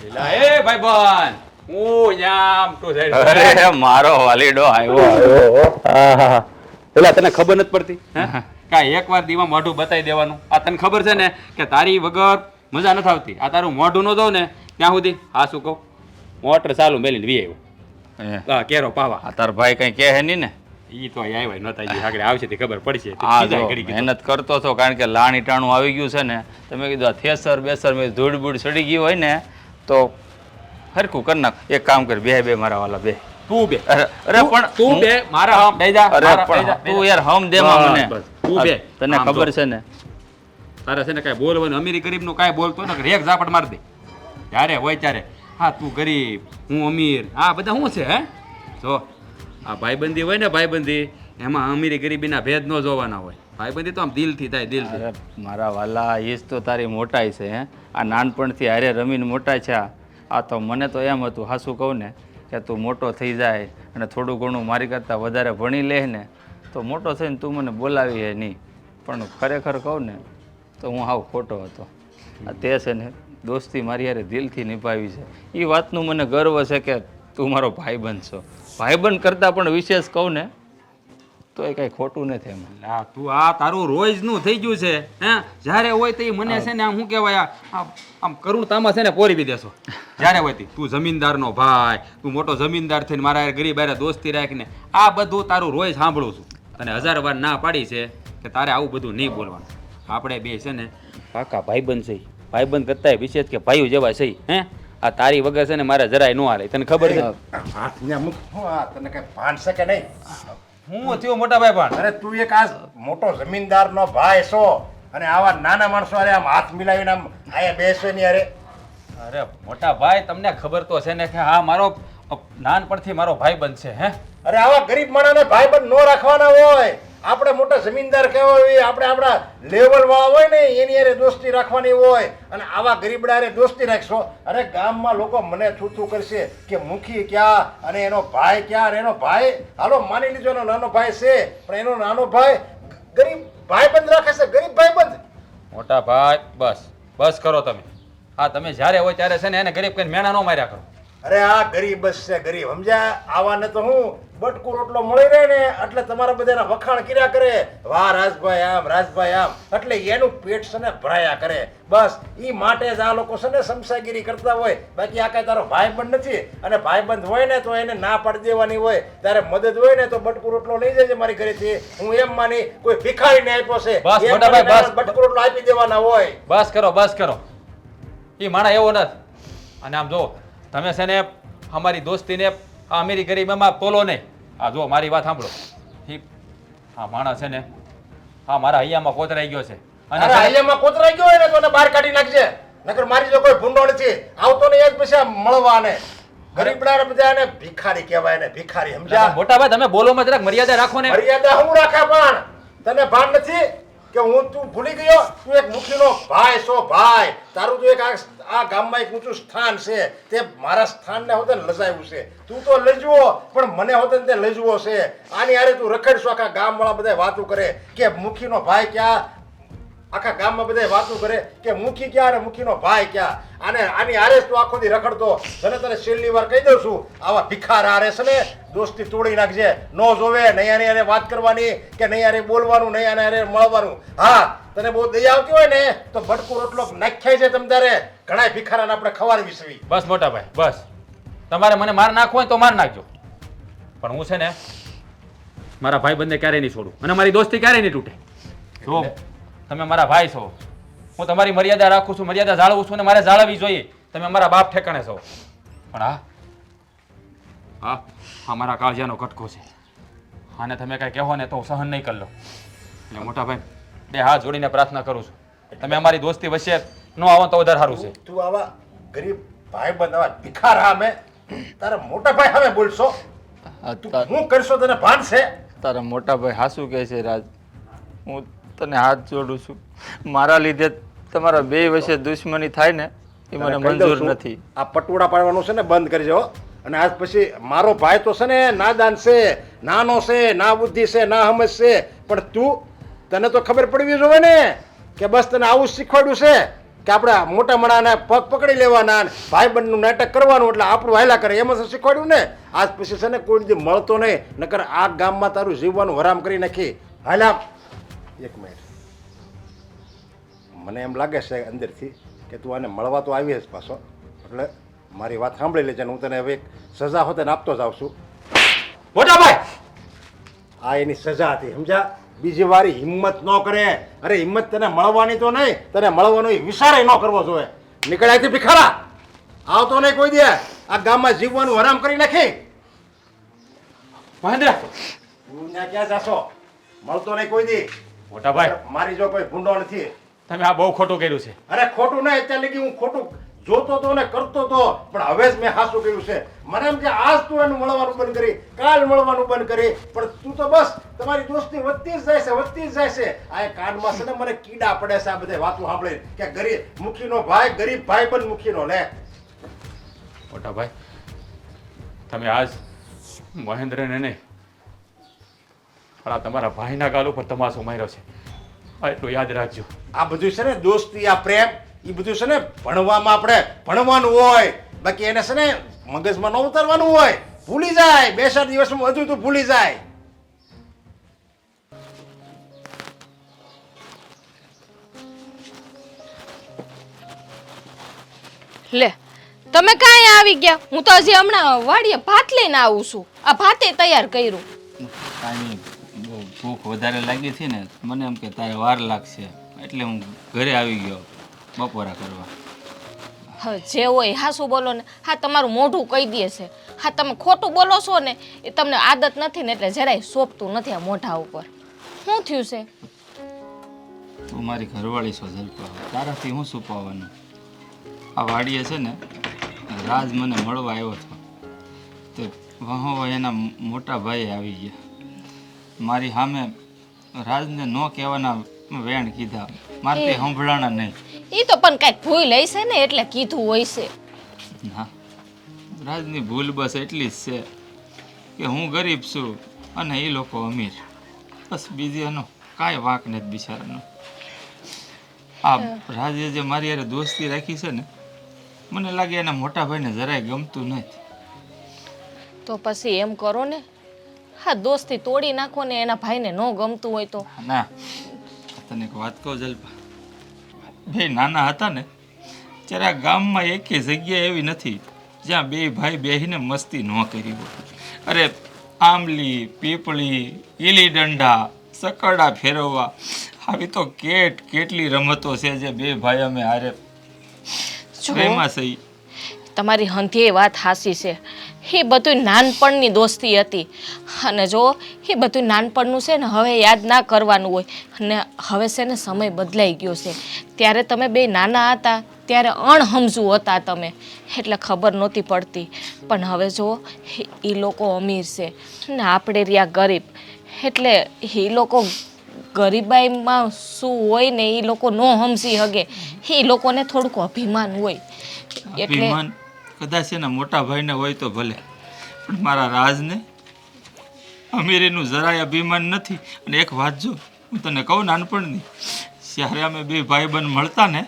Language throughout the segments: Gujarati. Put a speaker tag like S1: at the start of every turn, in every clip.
S1: એલા એ ભાઈબંધ હું યામ તું જઈ
S2: અરે મારો વાલીડો આવ્યો.
S1: આહા એલા તને ખબર નથી પડતી હે કાંઈ એકવાર દીવા મોઢું બતાવી દેવાનું આ તને ખબર છે ને કે તારી વગર મજા નથી આવતી આ તારું મોઢું ન જોઉં ને ત્યાં સુધી હા શું કહું મોટર ચાલુ મેલીને વી આવ્યો હા કેરો પાવા
S2: આ તાર ભાઈ કઈ કહે નહીં ને?
S1: ઈ તો આવ્યા નતા ઈ આગળ આવશે તે ખબર પડશે તે
S2: આ
S1: સીધા
S2: જો
S1: કરી કીધું.
S2: મહેનત કરતો હતો કારણ કે લાણી ટાણું આવી ગયું છે ને તમે કીધું આ થેસર બેસર મેં ધૂળ બૂળ ચડી ગયું હોય ને તો હરખું કરી નાખ. એક કામ કર બે મારા વાલા બે.
S1: તું બે
S2: અરે પણ
S1: તું બે મારા હમ બેહી જા
S2: અરે
S1: મારા
S2: પણ
S1: બેહી જા,
S2: તું
S1: બેહી જા.
S2: યાર હમ દેમાં મને
S1: બસ, તું બે
S2: તને
S1: આમ
S2: ખબર
S1: જો.
S2: છે ને
S1: તારે છે ને કાંઈ બોલવાનું અમીરી ગરીબનું કાંઈ બોલતો ને રેક ઝાપટ મારી દે જ્યારે હોય ત્યારે હા તું ગરીબ હું અમીર હા બધા શું છે હે જો આ ભાઈબંધી હોય ને ભાઈબંધી એમાં અમીરી ગરીબીના ભેદ ન જોવાના હોય ભાઈબંધી તો આમ દિલથી થાય દિલથી
S2: અરે મારા વાલા એ જ તો તારી મોટાઈ છે હે આ નાનપણથી હારે રમીને મોટા છે આ તો મને તો એમ હતું હાસું કહું ને કે તું મોટો થઈ જાય અને થોડું ઘણું મારી કરતાં વધારે ભણી લે ને તો મોટો થઈને તું મને બોલાવી હે નહીં પણ ખરેખર કહું ને તો હું હાવ ખોટો હતો. આ તે છે ને દોસ્તી મારી હારે દિલથી નિભાવી છે એ વાતનું મને ગર્વ છે કે તું મારો ભાઈબંધ છો. ભાઈબંધ કરતાં પણ વિશેષ કહું ને તો એ કાંઈ ખોટું નથી એમાં.
S1: લા તું આ તારું રોજનું થઈ ગયું છે હે જ્યારે હોય તો મને છે ને આમ શું કહેવાય આમ કરુણતામાં છે ને પોરી બી દેશો જ્યારે હોય તે તું જમીનદારનો ભાઈ તું મોટો જમીનદાર થઈને મારા હારે ગરીબ હારે દોસ્તી રાખીને આ બધું તારું રોજ સાંભળું છું તને 1000 વાર ના પાડી છે કે તારે આવું બધું નહીં બોલવાનું. આપણે બે છે ને કાકા ભાઈબંધ છે ભાઈબંધ કરતા વિશેષ કે ભાઈઓ જેવા છે હે આ તારી વગર છે ને મારે જરાય ન હાલે તને ખબર છે
S3: હાથ ને અમુક હું આ તને કઈ ભાન છે કે નહીં?
S1: હું થયો મોટા ભાઈ પણ
S3: અરે તું એક આ મોટો જમીનદારનો ભાઈ છો અને આવા નાના માણસો અરે આમ હાથ મિલાવીને આમ આયા બેસે ની અરે
S1: અરે મોટા ભાઈ તમને ખબર તો છે ને કે હા મારો નાનપણથી મારો ભાઈબંધ છે હે
S3: અરે આવા ગરીબ માણસને ભાઈબંધ નો રાખવાના હોય. આપણે મોટા જમીનદાર કહેવા હોય આપણે આપણા લેવલ વાળા હોય ને એની હારે દોસ્તી રાખવાની હોય અને આવા ગરીબડા હારે દોસ્તી રાખશો અરે ગામમાં લોકો મને થૂથું કરશે કે મુખી ક્યાં અને એનો ભાઈ ક્યાં અને એનો ભાઈ હાલો માની લીધો એનો નાનો ભાઈ છે પણ એનો નાનો ભાઈ ગરીબ ભાઈબંધ રાખે છે ગરીબ ભાઈબંધ.
S1: મોટા ભાઈ બસ બસ કરો તમે હા તમે જ્યારે હોય ત્યારે છે ને એને ગરીબ કહીને મેણા ન માર્યા કરો.
S3: અરે આ ગરીબ જ છે ગરીબ સમજ્યા આવાને તો હું બટકું રોટલો મળી રહે ને એટલે તમારા બધાના વખાણ કર્યા કરે વાહ રાજભાઈ આમ એટલે એનું પેટ છે ને ભરાયા કરે બસ ઈ માટે જ આ લોકો છે ને સમસાગીરી કરતા હોય બાકી આ કઈ તારો ભાઈબંધ નથી અને ભાઈબંધ હોય ને તો એને ના પાડી દેવાની હોય ત્યારે મદદ હોય ને તો બટકું રોટલો લઈ જજે મારી ઘરેથી હું એમ માની કોઈ ભિખારીને આપ્યો છે
S1: બસ
S3: એમ
S1: મોટા ભાઈ,
S3: કરીને
S1: બસ.
S3: બટકું રોટલો આપી દેવાના હોય.
S1: બસ કરો એ માણા એવો નથી અને આમ જો તમે છે ને અમારી દોસ્તીને આ અમીરી ગરીબીમાં તોલો નહીં. આ જો મારી વાત સાંભળો આ માણસ છે ને હા મારા હૈયામાં કોતરાઈ ગયો છે અને
S3: અરે હૈયામાં કોતરાઈ ગયો હોય ને તો એને બહાર કાઢી નાખજે નકર મારી જો કોઈ ભૂંડો નથી આવતો ને એ જ પછી આ મળવાને ગરીબડા બધા એને ભિખારી કહેવાય ને ભિખારી સમજ્યા?
S1: મોટા ભાઈ તમે બોલોમાં જરાક મર્યાદા રાખો ને
S3: મર્યાદા હું રાખે પણ તને ભાન નથી કે હું તું ભૂલી ગયો તું એક મુખીનો ભાઈ છો ભાઈ તારું તો એક આ ગામમાં એક ઊંચું સ્થાન છે તે મારા સ્થાનને હોતે લજાયું છે તું તો લજવો પણ મને હોતે તે લજવો છે આની હારે તું રખડશો આખા ગામવાળા બધા વાતો કરે કે મુખીનો ભાઈ ક્યાં આખા ગામમાં બધા વાતો કરે કે મુખી ક્યાં અને મુખીનો ભાઈ ક્યાં અને આની હારે જ તું આખો દી રખડતો તને છેલ્લી વાર કહી દઉં છું આવા ભિખાર હારે છે ને દોસ્તી તોડી નાખજે નો જોવે નહીં આની હારે વાત કરવાની કે નહીં હારે બોલવાનું નહીં આને હારે મળવાનું. હા તને બહુ દયા આવતી હોય ને તો બટકું રોટલો નાખ્યા છે તમ તારે ઘણા ભિખારાને આપણે ખવારવી છે.
S1: બસ મોટા ભાઈ બસ તમારે મને માર નાખવો હોય તો માર નાખજો પણ હું છે ને મારા ભાઈબંધને ક્યારેય નહીં છોડું અને મારી દોસ્તી ક્યારેય નહીં તૂટે. જો તમે મારા ભાઈ છો હું તમારી મર્યાદા રાખું છું મર્યાદા જાળવું છું અને મારે જાળવવી જોઈએ. તમે મારા બાપ ઠેકાણે છો પણ હા મારા કાળજાનો કટકો છે આને તમે કાંઈ કહો ને તો હું સહન નહીં કરી લો. એટલે મોટા ભાઈ બે હાથ જોડીને પ્રાર્થના કરું છું તમે અમારી દોસ્તી વચ્ચે ન આવો તો વધારે સારું છે.
S3: તું આવા ગરીબ ભાઈબંધ આવા ભિખાર સામે તારા મોટા ભાઈ સામે બોલશો હું કરશો તને ભાન છે?
S2: તારા મોટા ભાઈ હાસુ કહે છે રાજ હું તને હાથ જોડું છું મારા લીધે તમારા બે વચ્ચે દુશ્મની થાય ને એ મને મંજૂર નથી.
S3: આ પટોળા પાડવાનું છે ને બંધ કરજો અને આજ પછી મારો ભાઈ તો છે ને નાદાન છે નાનો છે ના બુદ્ધિ છે ના સમજ છે પણ તું તને તો ખબર પડવી જોઈએ ને કે બસ તને આવું જ શીખવાડ્યું છે કે આપણે મોટા માણાના પગ પકડી લેવાના અને ભાઈબંધનું નાટક કરવાનું એટલે આપણું હાયલા કરે એમાં તો શીખવાડ્યું ને. આજ પછી છે ને કોઈ દી મળતો નહીં, નકર આ ગામમાં તારું જીવવાનું હરામ કરી નાખી. હાલા એક મિનિટ, મને એમ લાગે છે અંદરથી કે તું આને મળવા તો આવી જ પાછો, એટલે મારી વાત સાંભળી લેજે ને હું તને હવે એક સજા હોતે ને આપતો જ આવું છું. મોટા ભાઈ, આ એની સજા હતી સમજ્યા. બીજી વાર હિંમત ન કરે. અરે હિંમત તને મળવાની તો નહીં, તને મળવાનો વિચાર ન કરવો જોઈએ. નીકળ્યાથી ભિખારા આવતો નહીં કોઈ દે. આ ગામમાં જીવવાનું હરામ કરી નાખી.
S1: મહેન્દ્ર,
S3: તું ત્યાં ક્યાં જાશો? મળતો નહીં કોઈ દી.
S1: મોટા ભાઈ,
S3: મારી જો કોઈ ભૂંડો નથી.
S1: તમે આ બહુ ખોટું કર્યું છે.
S3: અરે ખોટું નહીં, અત્યારે લગી હું ખોટું જોતો તો ને કરતો તો, પણ હવે જ મેં હાસું કર્યું છે. મને એમ કે આજ તું એનું મળવાનું બંધ કરી, કાલ મળવાનું બંધ કરી, પણ તું તો બસ તમારી દોસ્તી વધતી જ જાય છે, વધતી જ જાય છે. આ કાનમાં છે ને મને કીડા પડે છે આ બધે વાતો સાંભળી કે ગરીબ મુખીનો ભાઈ, ગરીબ ભાઈ પણ મુખીનો લે.
S1: મોટા ભાઈ, તમે આજ મહેન્દ્રને નહીં પણ આ તમારા ભાઈના ગાલ ઉપર તમાશો માર્યો છે. આ એટલું યાદ રાખજો. આ
S3: બધું છે ને દોસ્તી, આ પ્રેમ, એ બધું છે ને ભણવામાં આપણે ભણવાનું હોય, બાકી એને છે ને મગજમાં ન ઉતારવાનું હોય. ભૂલી જાય, 2-4 દિવસમાં બધું તું ભૂલી જાય.
S4: લે તમે કાંઈ આવી ગયા? હું તો હજી હમણાં વાડીએ ભાત લઈને આવું છું. આ ભાતે તૈયાર કર્યું.
S2: કાંઈ બહુ ભૂખ વધારે લાગી હતી ને, મને એમ કે તારે વાર લાગશે એટલે હું ઘરે આવી ગયો બપોરા કરવા.
S4: હા, જે હોય હાસું બોલો ને. હા, તમારું મોઢું કહી દે છે. હા, તમે ખોટું બોલો છો ને, એ તમને આદત નથી ને એટલે જરાય સોંપતું નથી આ મોઢા ઉપર. શું થયું છે?
S2: તું મારી ઘરવાળી છો જલપા, તારાથી હું છુપાવવાનું? આ વાડીએ છે ને રાજ મને મળવા આવ્યો હતો, તો વહો એના મોટા ભાઈ આવી ગયા. મારી સામે રાજને ન કહેવાના વેણ કીધા, મારથી સંભળાણા નહીં.
S4: એ તો પણ કાંઈક ભૂલ હશે ને એટલે કીધું હોય છે.
S2: ના, રાજની ભૂલ બસ એટલી જ છે કે હું ગરીબ છું અને એ લોકો અમીર. બસ બીજી એનો કાંઈ વાંક નથી બિચારાનો. આ રાજે જે મારી યારે દોસ્તી રાખી છે ને, મને લાગે એના મોટા ભાઈને જરાય ગમતું નથી.
S4: તો પછી એમ કરો ને, હા દોસ્તી તોડી નાખો ને. એના ભાઈને ન ગમતું હોય તો.
S2: ના, તને એક વાત કહું જલ્પા, બે નાના હતા ને ત્યારે આ ગામમાં એકેય જગ્યા એવી નથી જ્યાં બે ભાઈ બેહીને મસ્તી ન કરી હોય. અરે આંબલી, પીપળી, ગીલી દંડા, સકરડા ફેરવવા, આવી તો કેટલી રમતો છે જે બે ભાઈ અમે હારે પ્રેમમાં સહી.
S4: તમારી હંધી વાત હાસી છે. એ બધું નાનપણની દોસ્તી હતી અને જો એ બધું નાનપણનું છે ને હવે યાદ ના કરવાનું હોય. અને હવે છે ને સમય બદલાઈ ગયો છે. ત્યારે તમે બે નાના હતા ત્યારે અણહમજુ હતા તમે, એટલે ખબર નહોતી પડતી. પણ હવે જો એ લોકો અમીર છે ને આપણે રહ્યા ગરીબ, એટલે એ લોકો ગરીબાઈમાં શું હોય ને એ લોકો ન સમજી શકે. એ લોકોને થોડુંક અભિમાન હોય.
S2: અભિમાન કદાચ એના મોટા ભાઈને હોય તો ભલે, પણ મારા રાજને અમીરીનું જરાય અભિમાન નથી. અને એક વાત જો હું તને કહું નાનપણની, જ્યારે અમે બે ભાઈબંધ મળતા ને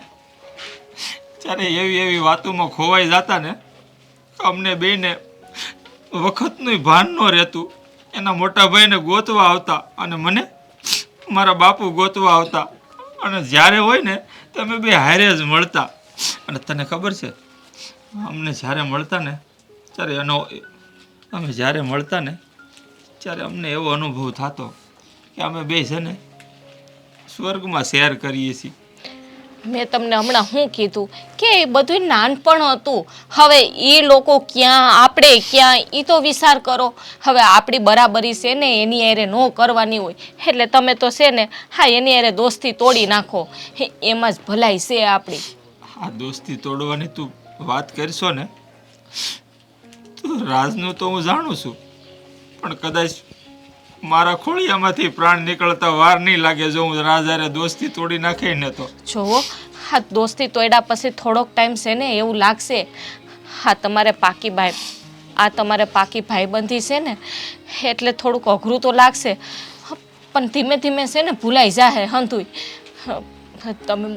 S2: ત્યારે એવી વાતોમાં ખોવાઈ જતા ને અમને બેને વખતનું ભાન ન રહેતું. એના મોટા ભાઈને ગોતવા આવતા અને મને મારા બાપુ ગોતવા આવતા, અને જ્યારે હોય ને તો અમે બે હારે જ મળતા. અને તને ખબર છે અમને જ્યારે મળતા ને ત્યારે અમે જ્યારે મળતા ને ત્યારે અમને એવો અનુભવ થતો કે અમે બે છે ને સ્વર્ગમાં શેર કરીએ છીએ.
S4: મેં તમને હમણાં શું કીધું કે એ બધું નાનપણ હતું. હવે એ લોકો ક્યાં આપણે ક્યાં એ તો વિચાર કરો. હવે આપણી બરાબરી છે ને એની હારે ન કરવાની હોય એટલે તમે તો છે ને હા એની હારે દોસ્તી તોડી નાખો. એમાં જ ભલાઈ છે આપણી.
S2: આ દોસ્તી તોડવાની તું વાત કરશો ને તો રાજનું તો હું જાણું છું, પણ કદાચ મારા ખોળિયામાંથી પ્રાણ નીકળતા વાર નહીં લાગે જો હું રાજ હારે દોસ્તી તોડી નાખે ને તો.
S4: જુઓ, હા દોસ્તી તોડ્યા પછી થોડોક ટાઈમ છે ને એવું લાગશે હા તમારે પાકી ભાઈબંધી છે ને એટલે થોડુંક અઘરું તો લાગશે, પણ ધીમે ધીમે છે ને ભૂલાઈ જાહે હંધુય. તમે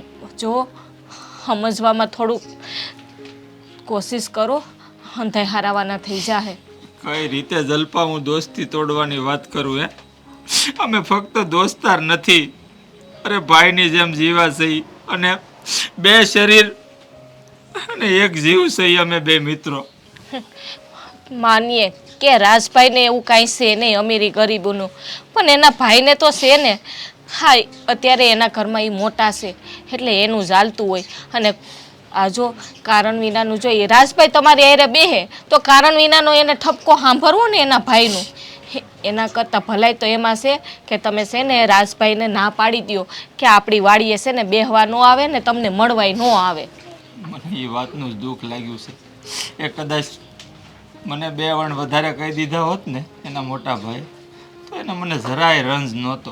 S4: જો સમજવામાં થોડું કોશિશ કરો અંધાઈ હારાવાના થઈ જાહે.
S5: કઈ રીતે જલપા હું દોસ્તી તોડવાની વાત કરું હે? અમે ફક્ત દોસ્તાર નથી, અરે ભાઈની જેમ જીવા છે, અને બે શરીર અને એક જીવ છે, અમે બે મિત્રો.
S4: માનીએ કે રાજભાઈને એવું કાંઈ છે નહીં અમીરી ગરીબનું, પણ એના ભાઈને તો છે ને. હા, અત્યારે એના ઘરમાં એ મોટા છે એટલે એનું ચાલતું હોય. અને આ જો કારણ વિનાનું જોઈએ રાજભાઈ તમારી હારે બેહે તો કારણ વિનાનો એને ઠપકો સાંભળવો ને એના ભાઈનું, એના કરતાં ભલાઈ તો એમાં છે કે તમે છે ને રાજભાઈને ના પાડી દો કે આપણી વાડીએ છે ને બેહવા ન આવે ને તમને મળવાય ન આવે.
S5: મને એ વાતનું જ દુઃખ લાગ્યું છે. એ કદાચ મને 2 વણ વધારે કહી દીધા હોત ને એના મોટા ભાઈ, તો એને મને જરાય રંજ નહોતો.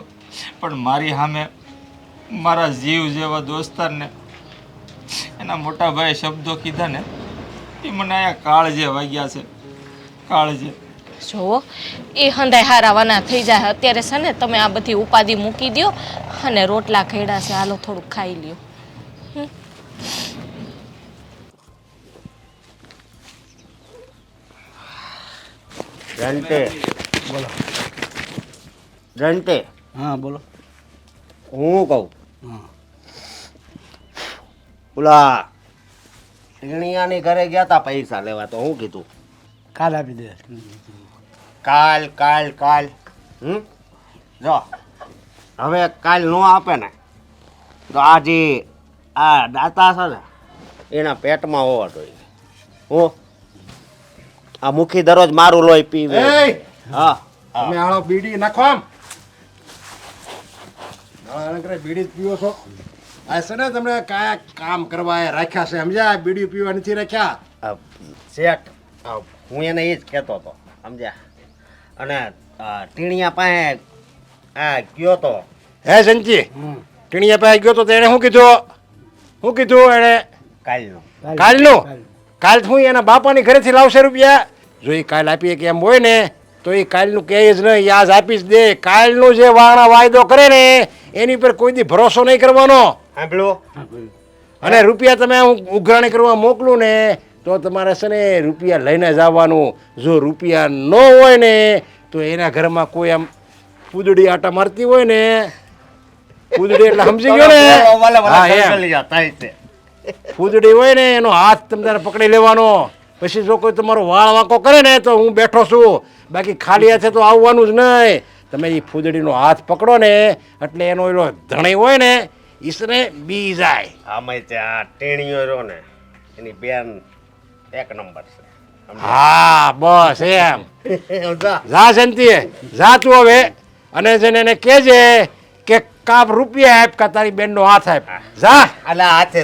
S5: પણ મારી સામે મારા જીવ જેવા દોસ્તારને એના મોટા ભાઈએ શબ્દો કીધા ને, એ મને અહીંયા કાળજે વાગ્યા છે, કાળજે.
S4: જુઓ એ હંધાઈ હારાવાના થઈ જાય. અત્યારે છે ને તમે આ બધી ઉપાધિ મૂકી દો અને રોટલા ખેડા છે, હાલો થોડુંક ખાઈ લ્યો.
S3: જંતે બોલો. જંતે.
S6: હા બોલો.
S3: હું કહું ઓલા ટીણિયાની ઘરે ગયા તા પૈસા લેવા, તો હું કીધું
S6: કાલ આપી દે.
S3: કાલ કાલ કાલ જો હવે કાલ નો આપે ને તો આ જે આ દાતા છે ને એના પેટમાં હોવા જોઈએ. હું આ મુખી દરરોજ મારું લોહી પીવે. હા
S7: તમે આળો બીડી નાખો આમ બીડી જ પીવો છો. આ છે ને તમને કયા કામ કરવા એ રાખ્યા છે સમજ્યા? બીડી પીવા નથી રાખ્યા.
S3: શેઠ હું એને એ જ કહેતો હતો સમજ્યા. અને ટીણિયા પાસે આ ગયો તો.
S7: હે સંજી ટીણિયા પાસે ગયો તો એને શું કીધું? શું કીધું એને?
S3: કાલનું
S7: કાલનું? કાલ હું એના બાપાની ઘરેથી લાવશે રૂપિયા? જો એ કાલ આપીએ કે એમ હોય ને તો એ કાલનું કહે જ નહીં, યાદ આપી જ દે. કાલનું જે વાણા વાયદો કરે ને એની પર કોઈ દી ભરોસો નહીં કરવાનો.
S3: સાંભળો.
S7: અને રૂપિયા તમે ઉઘરાણી કરવા મોકલું ને તો તમારે છે ને રૂપિયા લઈને જ આવવાનું. જો રૂપિયા ન હોય ને તો એના ઘરમાં કોઈ આમ પૂદડી આટા મારતી હોય ને, પૂદડી એટલે સમજી ગયો ને? હા એમ. પૂદડી હોય ને એનો હાથ તમારે પકડી લેવાનો. પછી જો કોઈ તમારો વાળ વાંકો કરે ને તો હું બેઠો છું, બાકી ખાલી હાથે તો આવવાનું જ નહીં. તમે એ ફૂદડીનો હાથ પકડો ને એટલે એનો એનો ધણી હોય ને ઈસને બી જાય.
S3: આમાં ત્યાં ટેણીઓ રહ્યો ને એની બેન એક નંબર છે.
S7: હા બસ એમ. જા શાંતિ જા તું હવે. અને છે ને એને કહેજે કે કાપ રૂપિયા આપ કા તારી બેનનો હાથ આપ. જા
S3: અલા હાથે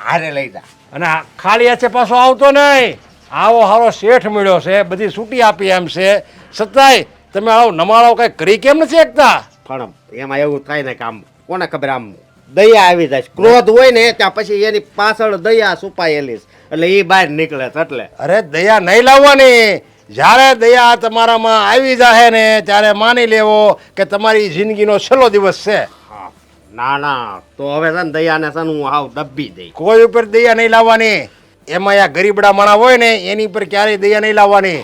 S3: હારે લઈ જા.
S7: અને ખાલી હાથે પાછો આવતો નહીં. આવો હારો શેઠ મળ્યો છે, બધી છૂટી આપી એમ છે, છતાંય તમે આવો નમાળો કઈ કરી કેમ નથી શકતા?
S3: પણ એમાં એવું થાય ને કે આમ કોને ખબર આમ દયા આવી જાય. ક્રોધ હોય ને ત્યાં પછી એની પાછળ દયા છુપાયેલી છે એટલે એ બહાર નીકળે છે. એટલે
S7: અરે દયા નહીં લાવવાની. જ્યારે દયા તમારામાં આવી જાય ને ત્યારે માની લેવો કે તમારી જિંદગીનો છેલ્લો દિવસ છે.
S3: હા ના ના તો હવે છે ને દયાને છે ને હું હાવ દબ્બી દઈ.
S7: કોઈ ઉપર દયા નહીં લાવવાની. એમાં આ ગરીબડા માણા હોય ને એની પર ક્યારેય દયા નહીં લાવવાની.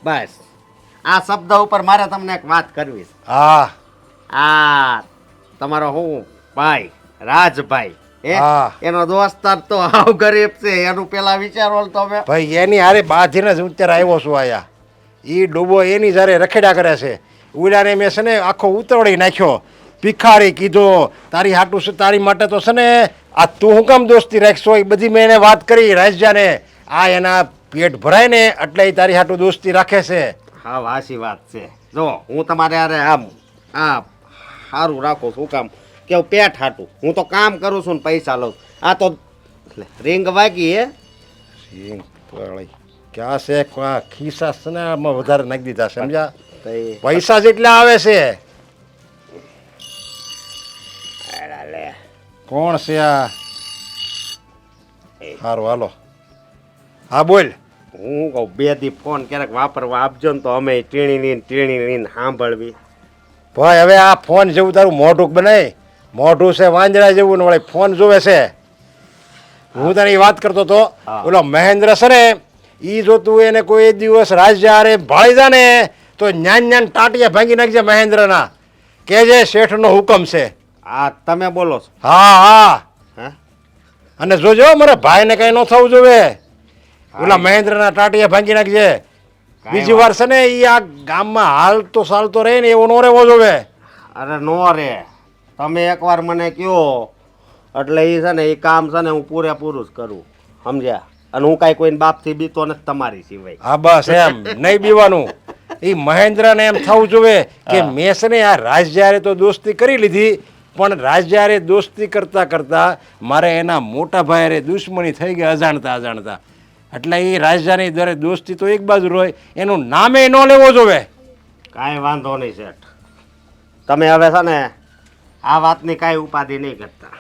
S3: બસ આ શબ્દ ઉપર મારે તમને એક વાત કરવી છે.
S7: હા
S3: આ તમારો હું ભાઈ રાજભાઈ
S7: હા.
S3: એનો દોસ્તાર તો હાવ ગરીબ છે. એનું પેલા વિચારો તમે.
S7: ભાઈ એની હારે બાંધીને જ હું અત્યારે આવ્યો છું આયા. એ ડૂબો એની જ્યારે રખેડા કરે છે. ઉલાને મેં છે ને આખો ઉતરડી નાખ્યો, ભિખારી કીધો. તારી હાટું છે તારી માટે તો છે ને આ તું હું કામ દોસ્તી રાખશો એ બધી મેં એને વાત કરી રાજજાને. આ એના પેટ ભરાય ને એટલે એ તારી હાટું દોસ્તી રાખે છે.
S3: હા વાસી વાત છે. જો હું તમારે હારે આમ આ સારું રાખું છું. કામ કેવું પેટ હાટું હું તો કામ કરું છું ને પૈસા લઉં. આ તો રીંગ વાગી હે
S7: ક્યાં છે ખિસ્સા છે ને આમાં વધારે નાખી દીધા સમજ્યા?
S3: તઈ
S7: પૈસા જેટલા આવે છે.
S3: એડા લે.
S7: કોણ છે આ? સારું હાલો. હા બોલ.
S3: હું કહું બે દી ફોન ક્યારેક વાપરવા આપજો ને તો અમે ટીણી સાંભળવી.
S7: ભાઈ હવે આ ફોન જેવું તારું મોઢું બનાય. મોઢું છે વાંદરા જેવું ને વળી ફોન જોવે છે. હું તને એ વાત કરતો તો ઓલો મહેન્દ્ર છે ને ઈ જો તું એને કોઈ દિવસ રાજ્ય હારે ભાળી જા ને તો ન્યાન ટાટિયા ભાંગી નાખજે મહેન્દ્રના કે જે શેઠનો હુકમ છે.
S6: આ તમે બોલો છો
S7: હા હા
S6: હે
S7: અને જોજો મારા ભાઈને કઈ ન થવું જોઈએ. ઓલા મહેન્દ્રના ટાટિયા ભાંગી નાખજે. બીજી વાર છે ને ઈ આ ગામમાં હાલતો ચાલતો રહે ને એવો નો રહેવો જોઈએ.
S6: અરે નો રે તમે એકવાર મને કહો એટલે એ છે ને એ કામ છે ને હું પૂરેપૂરું જ કરું સમજ્યા. અને હું કાંઈ કોઈને બાપથી બીતો નથી તમારી સિવાય.
S7: હા બસ એમ નહીં બીવાનું. એ મહેન્દ્રને એમ થવું જોઈએ કે મેં છે ને આ રાજ્યારે તો દોસ્તી કરી લીધી પણ રાજ્યારે દોસ્તી કરતા કરતા મારે એના મોટા ભાઈ હારે દુશ્મની થઈ ગઈ અજાણતા અજાણતા. એટલે એ રાજ્યની દરે દોસ્તી તો એક બાજુ હોય એનું નામે ન લેવો જોઈએ.
S6: કાંઈ વાંધો નહીં શેઠ. તમે હવે છે ને આ વાતની કાંઈ ઉપાધિ નહીં કરતા.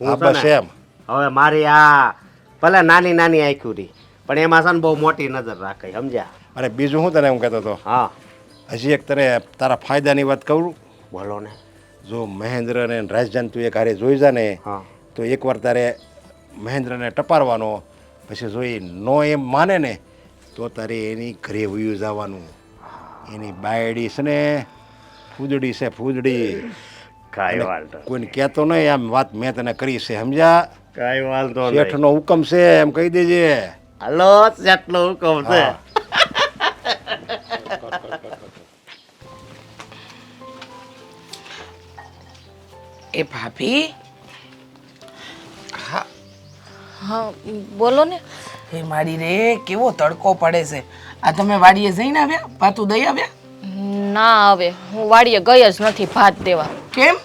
S7: હા
S6: હું છે
S7: બસ
S6: ને
S7: એમ.
S6: હવે મારી આ ભલે નાની નાની આંખ્યું રહી પણ એમાં છે ને બહુ મોટી નજર રાખે સમજ્યા.
S7: અને બીજું હું તને એમ કહેતો હતો
S6: હા
S7: હજી એક તને તારા ફાયદાની વાત કહું.
S6: બોલો ને.
S7: જો મહેન્દ્ર અને રાજ્યને તું એક હારે જોઈ જા ને
S6: હા
S7: તો એકવાર તારે મહેન્દ્રને ટપારવાનો પછી જો એ નો એમ માને ને તો તારે એની ઘરે વયું જવાનું. એની બાયડી છે ને ફૂદડી છે ફૂદડી.
S6: કાંઈ વાંધો
S7: કોઈને કહેતો નહીં આમ વાત મેં તને કરી છે સમજ્યા.
S6: કાંઈ વાંધો નહીં.
S7: શેઠનો હુકમ છે એમ કહી દેજે.
S6: હલો જેટલો હુકમ છે.
S8: એ ભાભી
S4: હા બોલો ને.
S8: એ મારી રે કેવો તડકો પડે છે. આ તમે વાડીએ જઈને આવ્યા પાતું દઈ આવ્યા?
S4: ના હવે હું વાડીએ ગઈ જ નથી ભાત દેવા.
S8: કેમ?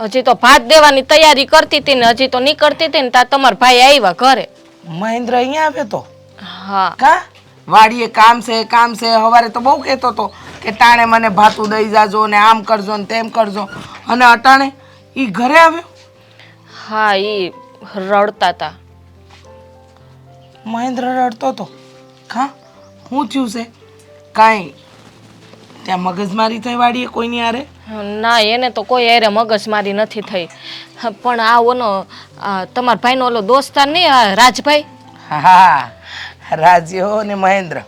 S4: હજી તો ભાત દેવાની તૈયારી કરતી હતી ને હજી તો નીકળતી હતી ને ત્યાં તમારા ભાઈ આવ્યા ઘરે.
S8: મહેન્દ્ર અહીંયા આવ્યો તો?
S4: હા
S8: કા વાડીએ કામ છે હવારે તો બહુ કહેતો હતો કે ટાણે મને ભાતું દઈ જાજો ને આમ કરજો ને તેમ કરજો અને અટાણે ઈ ઘરે આવ્યો?
S4: હા એ રડતા હતા.
S8: મહેન્દ્ર રડતો હતો? હા શું થયું છે? કાંઈ ત્યાં મગજમારી થઈ વાડીએ કોઈની હારે?
S4: ના એને તો કોઈ હારે મગજમારી નથી થઈ પણ આ ઓનો તમારા ભાઈનો ઓલો દોસ્તાર નહીં આ રાજભાઈ.
S8: હા રાજ્યો ને મહેન્દ્ર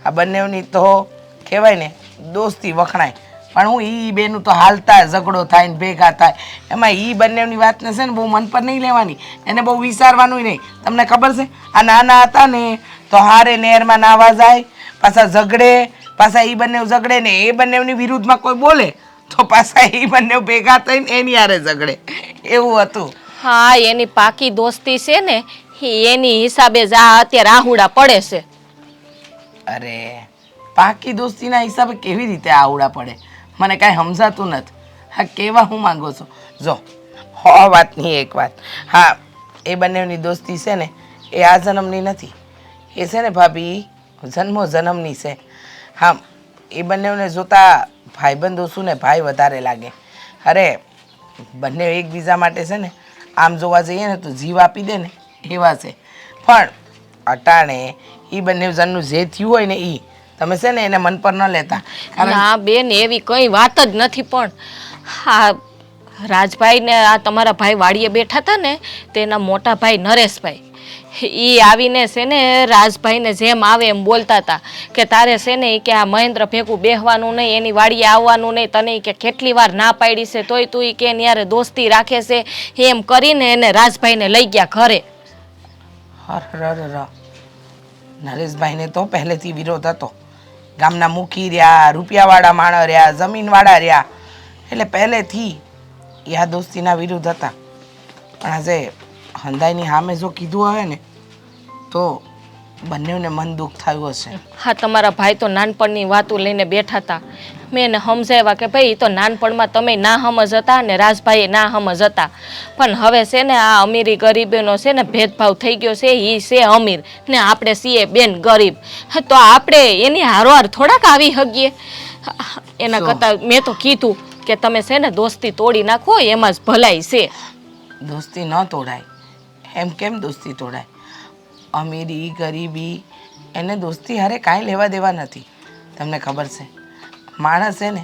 S8: આ બંનેની તો કહેવાય ને દોસ્તી વખણાય પણ હું ઈ બેનું તો હાલતા ઝઘડો થાય ને ભેગા થાય એમાં ઈ બંનેની વાતને છે ને બહુ મન પર નહીં લેવાની. એને બહુ વિચારવાનું નહીં. તમને ખબર છે આ નાના હતા ને તો હારે નહેરમાં નાવા જાય પાછા ઝઘડે પાછા ઈ બંને ઝઘડે ને એ બંનેની વિરુદ્ધમાં કોઈ બોલે તો પાછા ઈ બંને ભેગા થઈને એની હારે ઝઘડે એવું હતું.
S4: હા એની પાકી દોસ્તી છે ને એની હિસાબે જ આ અત્યારે આહુડા પડે છે.
S8: અરે પાકી દોસ્તીના હિસાબે કેવી રીતે આવડા પડે મને કાંઈ સમજાતું નથી. હા કેવા હું માંગો છો? જો વાતની એક વાત. હા એ બંનેની દોસ્તી છે ને એ આ જન્મની નથી. એ છે ને ભાભી જન્મો જન્મની છે. હા એ બંનેને જોતા ભાઈબંધો શું ને ભાઈ વધારે લાગે. અરે બંને એકબીજા માટે છે ને આમ જોવા જઈએ ને તો જીવ આપી દે ને એવા છે. પણ અટાણે એ બંને જણનું જે થયું હોય ને એ તમે છે ને એને મન પર ન લેતા.
S4: ના બેન એવી કઈ વાત જ નથી પણ હા રાજભાઈ ને આ તમારા ભાઈ વાડીએ બેઠા હતા ને તેના મોટા ભાઈ નરેશભાઈ એ આવીને છે ને રાજભાઈને જેમ આવે એમ બોલતા હતા કે તારે છે ને કે આ મહેન્દ્ર ભેગું બેહવાનું નહીં એની વાડીએ આવવાનું નહીં તને કે કેટલી વાર ના પાડી છે તોય તું કે યારે દોસ્તી રાખે છે એમ કરીને એને રાજભાઈને લઈ ગયા ઘરે.
S8: નરેશભાઈને તો પહેલેથી વિરોધ હતો. ગામના મુખી રહ્યા રૂપિયાવાળા માણસ રહ્યા જમીનવાળા રહ્યા એટલે પહેલેથી એ આ દોસ્તીના વિરુદ્ધ હતા. પણ આજે હંધાઈની સામે જો કીધું હોય ને તો બંનેને મન દુઃખ થયું હશે.
S4: હા તમારા ભાઈ તો નાનપણની વાતો લઈને બેઠા હતા. મેં એને સમજાવ્યા કે ભાઈ તો નાનપણમાં તમે ના સમજ હતા ને રાજભાઈએ ના સમજ હતા પણ હવે છે ને આ અમીરી ગરીબીનો છે ને ભેદભાવ થઈ ગયો છે. એ છે અમીર ને આપણે છીએ બેન ગરીબ તો આપણે એની હારોહાર થોડાક આવી શકીએ. એના કરતાં મેં તો કીધું કે તમે છે ને દોસ્તી તોડી નાખો એમાં જ ભલાઈ છે.
S8: દોસ્તી ન તોડાય. એમ કેમ દોસ્તી તોડાય? અમીરી ગરીબી એને દોસ્તી હારે કાંઈ લેવા દેવા નથી. તમને ખબર છે માણસ છે ને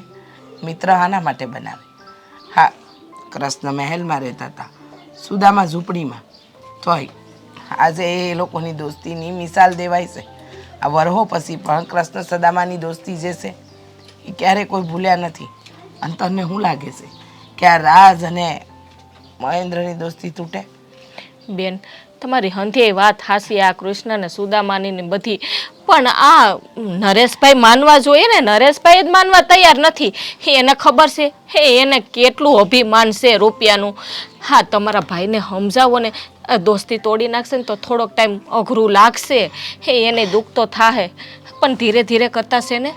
S8: મિત્ર આના માટે બનાવે. હા કૃષ્ણ મહેલમાં રહેતા હતા સુદામા ઝૂંપડીમાં તોય આજે એ લોકોની દોસ્તીની મિસાલ દેવાય છે. આ વરહો પછી પણ કૃષ્ણ સદામાની દોસ્તી જે છે એ ક્યારેય કોઈ ભૂલ્યા નથી. અને તને શું લાગે છે કે આ રાજ અને મહેન્દ્રની દોસ્તી તૂટે?
S4: બેન તમારી હંધે વાત હાસી, આ કૃષ્ણ ને સુદામાની ને બધી, પણ આ નરેશભાઈ માનવા જોઈએ ને. નરેશભાઈ જ માનવા તૈયાર નથી. એને ખબર છે એને કેટલું અભિમાન છે રૂપિયાનું. હા, તમારા ભાઈને સમજાવો ને. દોસ્તી તોડી નાખશે ને તો થોડોક ટાઈમ અઘરું લાગશે. એને દુઃખ તો થાહે, પણ ધીરે ધીરે કરતા છે ને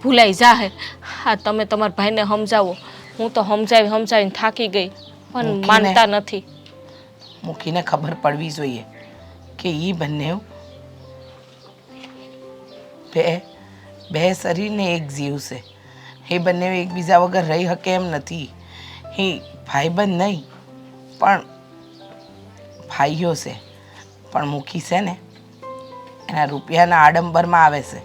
S4: ભૂલાઈ જાહે. હા, તમે તમારા ભાઈને સમજાવો. હું તો સમજાવીને થાકી ગઈ, પણ માનતા નથી.
S8: મૂકીને ખબર પડવી જોઈએ કે એ બંને બે શરીરને એક જીવ છે. એ બંને એકબીજા વગર રહી શકે એમ નથી. એ ભાઈબંધ નહીં પણ ભાઈઓ છે. પણ મૂકી છે ને એના રૂપિયાના આડંબરમાં આવે છે.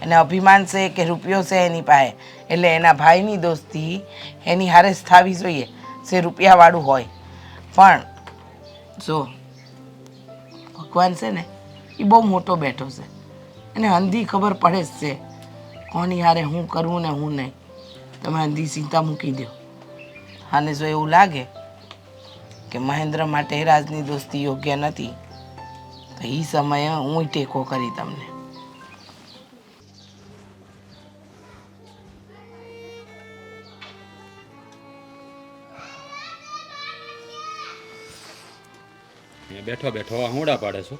S8: એને અભિમાન છે કે રૂપિયો છે એની પાસે, એટલે એના ભાઈની દોસ્તી એની હારે જ થવી જોઈએ જે રૂપિયાવાળું હોય. પણ જો ભગવાન છે ને એ બહુ મોટો બેઠો છે. એને અંધી ખબર પડે જ છે કોની હારે હું કરવું ને હું નહીં. તમે અંધી ચિંતા મૂકી દો. અને જો એવું લાગે કે મહેન્દ્ર માટે રાજની દોસ્તી યોગ્ય નથી તો એ સમયે હું ટેકો કરી તમને.
S1: બેઠો બેઠો હુંડા પાડે છો.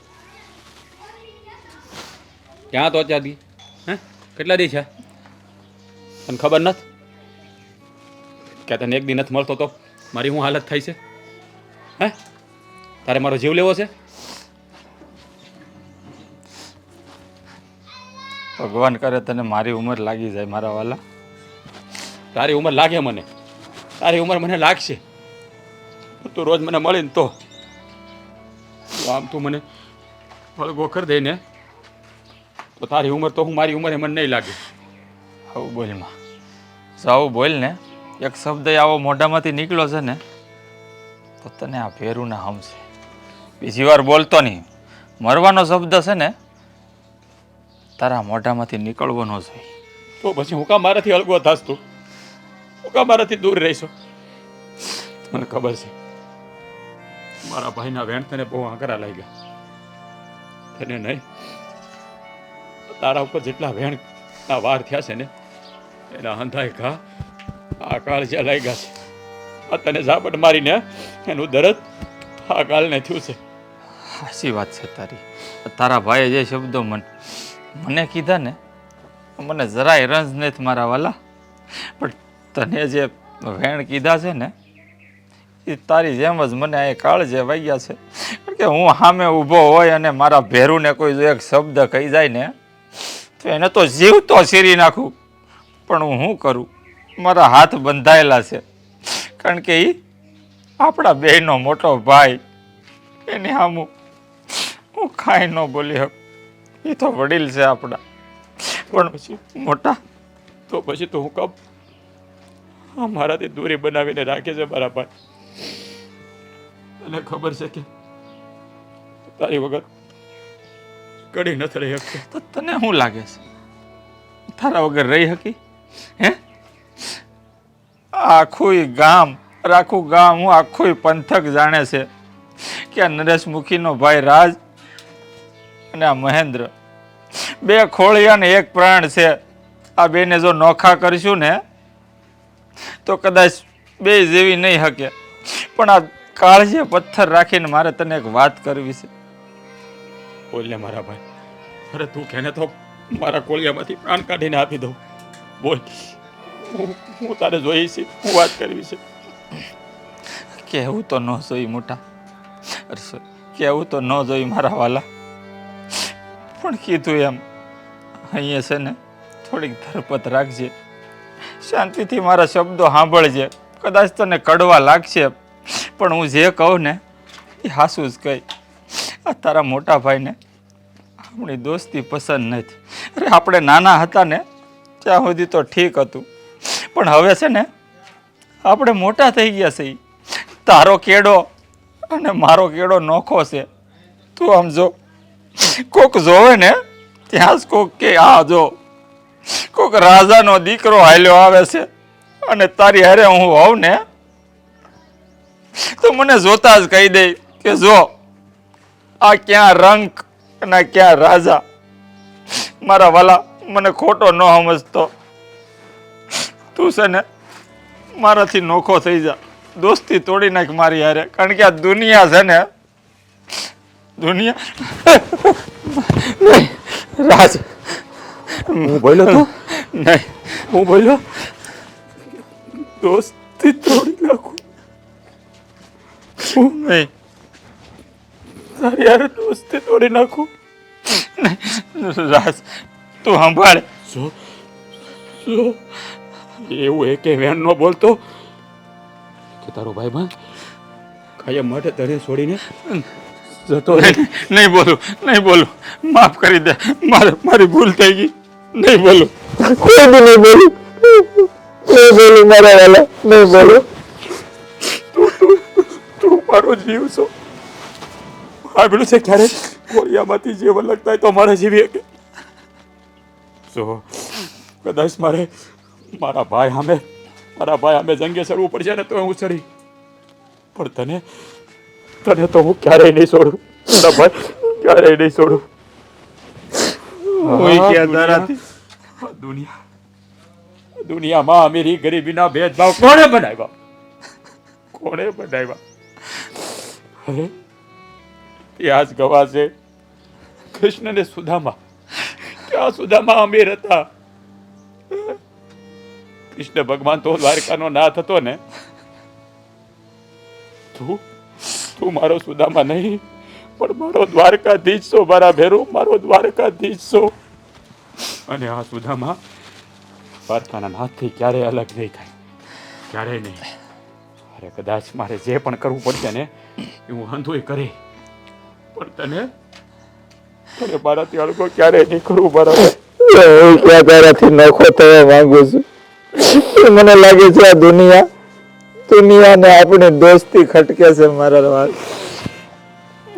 S1: ક્યાં તો અત્યારથી હે કેટલા દી છે તને ખબર નથી કે તને એક દી નથી મળતો તો મારી શું હાલત થાય છે? હે તારે મારો જીવ લેવો છે?
S2: ભગવાન કરે તને મારી ઉંમર લાગી જાય મારા વાલા.
S1: તારી ઉંમર લાગે મને, તારી ઉંમર મને લાગશે. તું રોજ મને મળીને તો આમ તું મને ફળગો કરી દે ને તો તારી ઉંમર તો હું મારી ઉંમરે મને નહીં લાગે.
S2: આવું બોલમાં આવું બોલ ને. એક શબ્દ આવો મોઢામાંથી નીકળ્યો છે ને તો તને આ ભેરું ના હમશે. બીજી વાર બોલતો નહીં. મરવાનો શબ્દ છે ને તારા મોઢામાંથી નીકળવો ન જોઈએ.
S1: તો પછી હું કામ મારાથી અલગો થાસ તું? હું કામ મારાથી દૂર રહીશો? મને ખબર છે મારા ભાઈના વેણ તને બહુ આંકરા લાગ્યા. તને નહીં, તારા ઉપર જેટલા વેણના વાર થયા છે ને એના હંધાય ઘા આ કાળ જ્યાં લાગ્યા છે. આ તને ઝાપટ મારીને એનું દરદ આ કાળને થયું છે.
S2: સાચી વાત છે તારી. તારા ભાઈએ જે શબ્દો મને કીધા ને મને જરાય રંજ નથી મારા વાલા. પણ તને જે વેણ કીધા છે ને એ તારી જેમ જ મને આ કાળજે વાગ્યા છે. કારણ કે હું સામે ઊભો હોય અને મારા ભેરુને કોઈ જો એક શબ્દ કહી જાય ને તો એને તો જીવ તો ચીરી નાખું. પણ હું શું કરું? મારા હાથ બંધાયેલા છે. કારણ કે એ આપણા બેયનો મોટો ભાઈ. એની સામું હું કાંઈ ન બોલી શકું. એ તો વડીલ છે આપણા.
S1: પણ પછી મોટા તો પછી તો હું કબ મારાથી દૂરી બનાવીને રાખે છે મારા ભાઈ. તને ખબર છે કે તારી વગર કડી નથી રહી શકતો.
S2: તો તને શું લાગે છે તારા વગર રહી શકી? હે આખું ગામ હું આખું પંથક જાણે છે કે આ નરેશમુખીનો ભાઈ રાજ અને આ મહેન્દ્ર બે ખોળિયા ને એક પ્રાણ છે. આ બેને જો નોખા કરશું ને તો કદાચ બે જેવી નહીં શકે. પણ આ કાળજે પથ્થર રાખીને મારે તને એક વાત કરવી છે.
S1: બોલ ને મારા ભાઈ. અરે તું કેને તો મારા કોળિયામાંથી પ્રાણ કાઢીને આપી દઉં. બોલ, હું તારે જોઈ છે, હું વાત કરવી છે.
S2: કહેવું તો ન જોઈ મોટા, કહેવું તો ન જોઈ મારા વાલા. પણ કીધું એમ અહીંયા છે ને થોડીક ધરપત રાખજે. શાંતિથી મારા શબ્દો સાંભળજે. કદાચ તને કડવા લાગશે પણ હું જે કહું ને એ હાસું જ કહી. આ તારા મોટા ભાઈને આપણી દોસ્તી પસંદ નથી. અરે આપણે નાના હતા ને ત્યાં સુધી તો ઠીક હતું. પણ હવે છે ને આપણે મોટા થઈ ગયા છે. તારો કેડો અને મારો કેડો નોખો છે.
S5: તું આમ જો, કોક જોવે ને ત્યાં જ કોક કે આ જો કોક રાજાનો દીકરો હાલ્યો આવે છે અને તારી હારે હું હોઉં ને તો મને જોતા જ કહી દે કે જો આ ક્યાં રંક અને આ ક્યાં રાજા. મારા વાલા, મને ખોટો ન સમજતો. તું છે ને મારાથી નોખો થઈ જા, દોસ્તી તોડી નાખ મારી હારે, કારણ કે આ દુનિયા છે ને દુનિયા નહીં. રાજ,
S7: હું બોલ્યો તો
S5: નહીં,
S7: હું બોલ્યો
S5: દોસ્તી તોડી નાખું નહીં,
S7: તારી યાર દોસ્તી તોડી નાખું.
S5: રાજ તું સંભાળે.
S7: શું શું એવું એકે વેણ નો બોલતો કે તારો ભાઈ ભાઈ કાયમ માટે તને છોડીને જતો રહે.
S5: નહીં બોલું, નહીં બોલું, માફ કરી દે, મારી ભૂલ થઈ ગઈ. નહીં બોલું,
S7: કોઈ બી નહીં બોલું, નહીં બોલું મારા વાલા, નહીં બોલું. તું મારો જીવ છો. સાંભળ્યું છે ક્યારે કોળિયામાંથી જીવ લગતા હોય તો મારા જીવી કે જો કદાચ મારા ભાઈ સામે જંગે ચડવું પડશે ને તો હું ચડી, પણ તને તો હું ક્યારેય નહીં છોડું. મારા ભાઈ ક્યારેય નહીં છોડું.
S5: કોઈ ક્યાં તારાથી
S7: દુનિયામાં અમીરી ગરીબીના ભેદભાવ કોણે બનાવ્યા? કોણે બનાવ્યા? હવે ત્યાં જ ગવા છે કૃષ્ણ ને સુદામા. ક્યાં સુદામા અમીર હતા? કૃષ્ણ ભગવાન તો દ્વારકાનો નાથ હતો ને. તું મારો સુદામા નહીં, પણ મારો દ્વારકાધીશ છો. મારા ભેરું મારો દ્વારકાધીશ છો. અને આ સુદામા દ્વારકાના નાથથી ક્યારેય અલગ નહીં થાય, ક્યારેય નહીં. અરે કદાચ મારે જે પણ કરવું પડશે ને એ હું હંધુય કરે, પણ તને મારાથી અલગો ક્યારેય નહીં કરવું. બરાબર,
S5: હું ક્યાં તારાથી નોખો થવા માંગુ છું. મને લાગે છે આ દુનિયાને આપણી દોસ્તી ખટકે છે. મારા વાલા,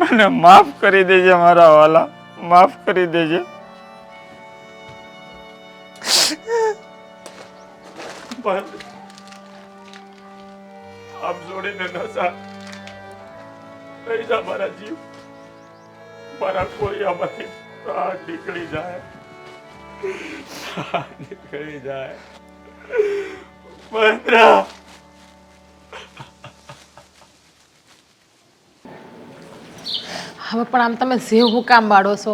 S5: મને માફ કરી દેજે મારા વાલા, માફ કરી દેજે.
S7: આમ જોડીને નશા લઈ જા મારા જીવ. મારા કોળિયામાંથી પ્રાણ નીકળી જાય, નીકળી જાય. મહેન્દ્ર,
S9: હવે પણ આમ તમે જીવ હું કામ બાળો છો,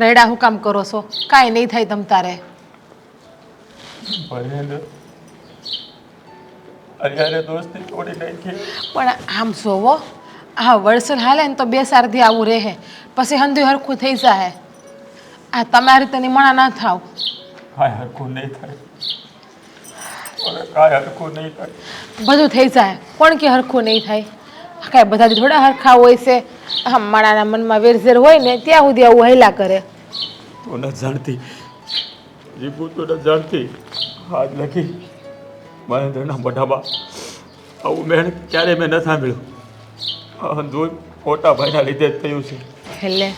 S9: રેડા હું કામ કરો છો? કાંઈ નહીં થાય તમ તારે.
S7: મહેન્દ્ર અત્યારે દોસ્તી તોડી નાખી.
S9: પણ આમ જોવો, આ વરસાદ હાલે ને તો બે સારથી આવું રહે, પછી હંધુય હરખું થઈ જાય. આ તમારી રીતે નિમણા ના થાવ.
S7: કાંઈ હરખું નહીં થાય, કાંઈ હરખું નહીં થાય.
S9: બધું થઈ જાય. કોણ કે હરખું નહીં થાય? કાંઈ બધાથી થોડા હરખા હોય છે. આમ માણાના મનમાં વેરઝેર હોય ને ત્યાં સુધી આવું હેલા કરે.
S7: તું નથી જાણતી જીભું, તું નથી જાણતી. હાથ લખી મહેન્દ્રના મોઢામાં આવું મેં ક્યારે મેં ન સાંભળ્યું. દૂર મોટા ભાઈના લીધે જ થયું છે.
S9: એટલે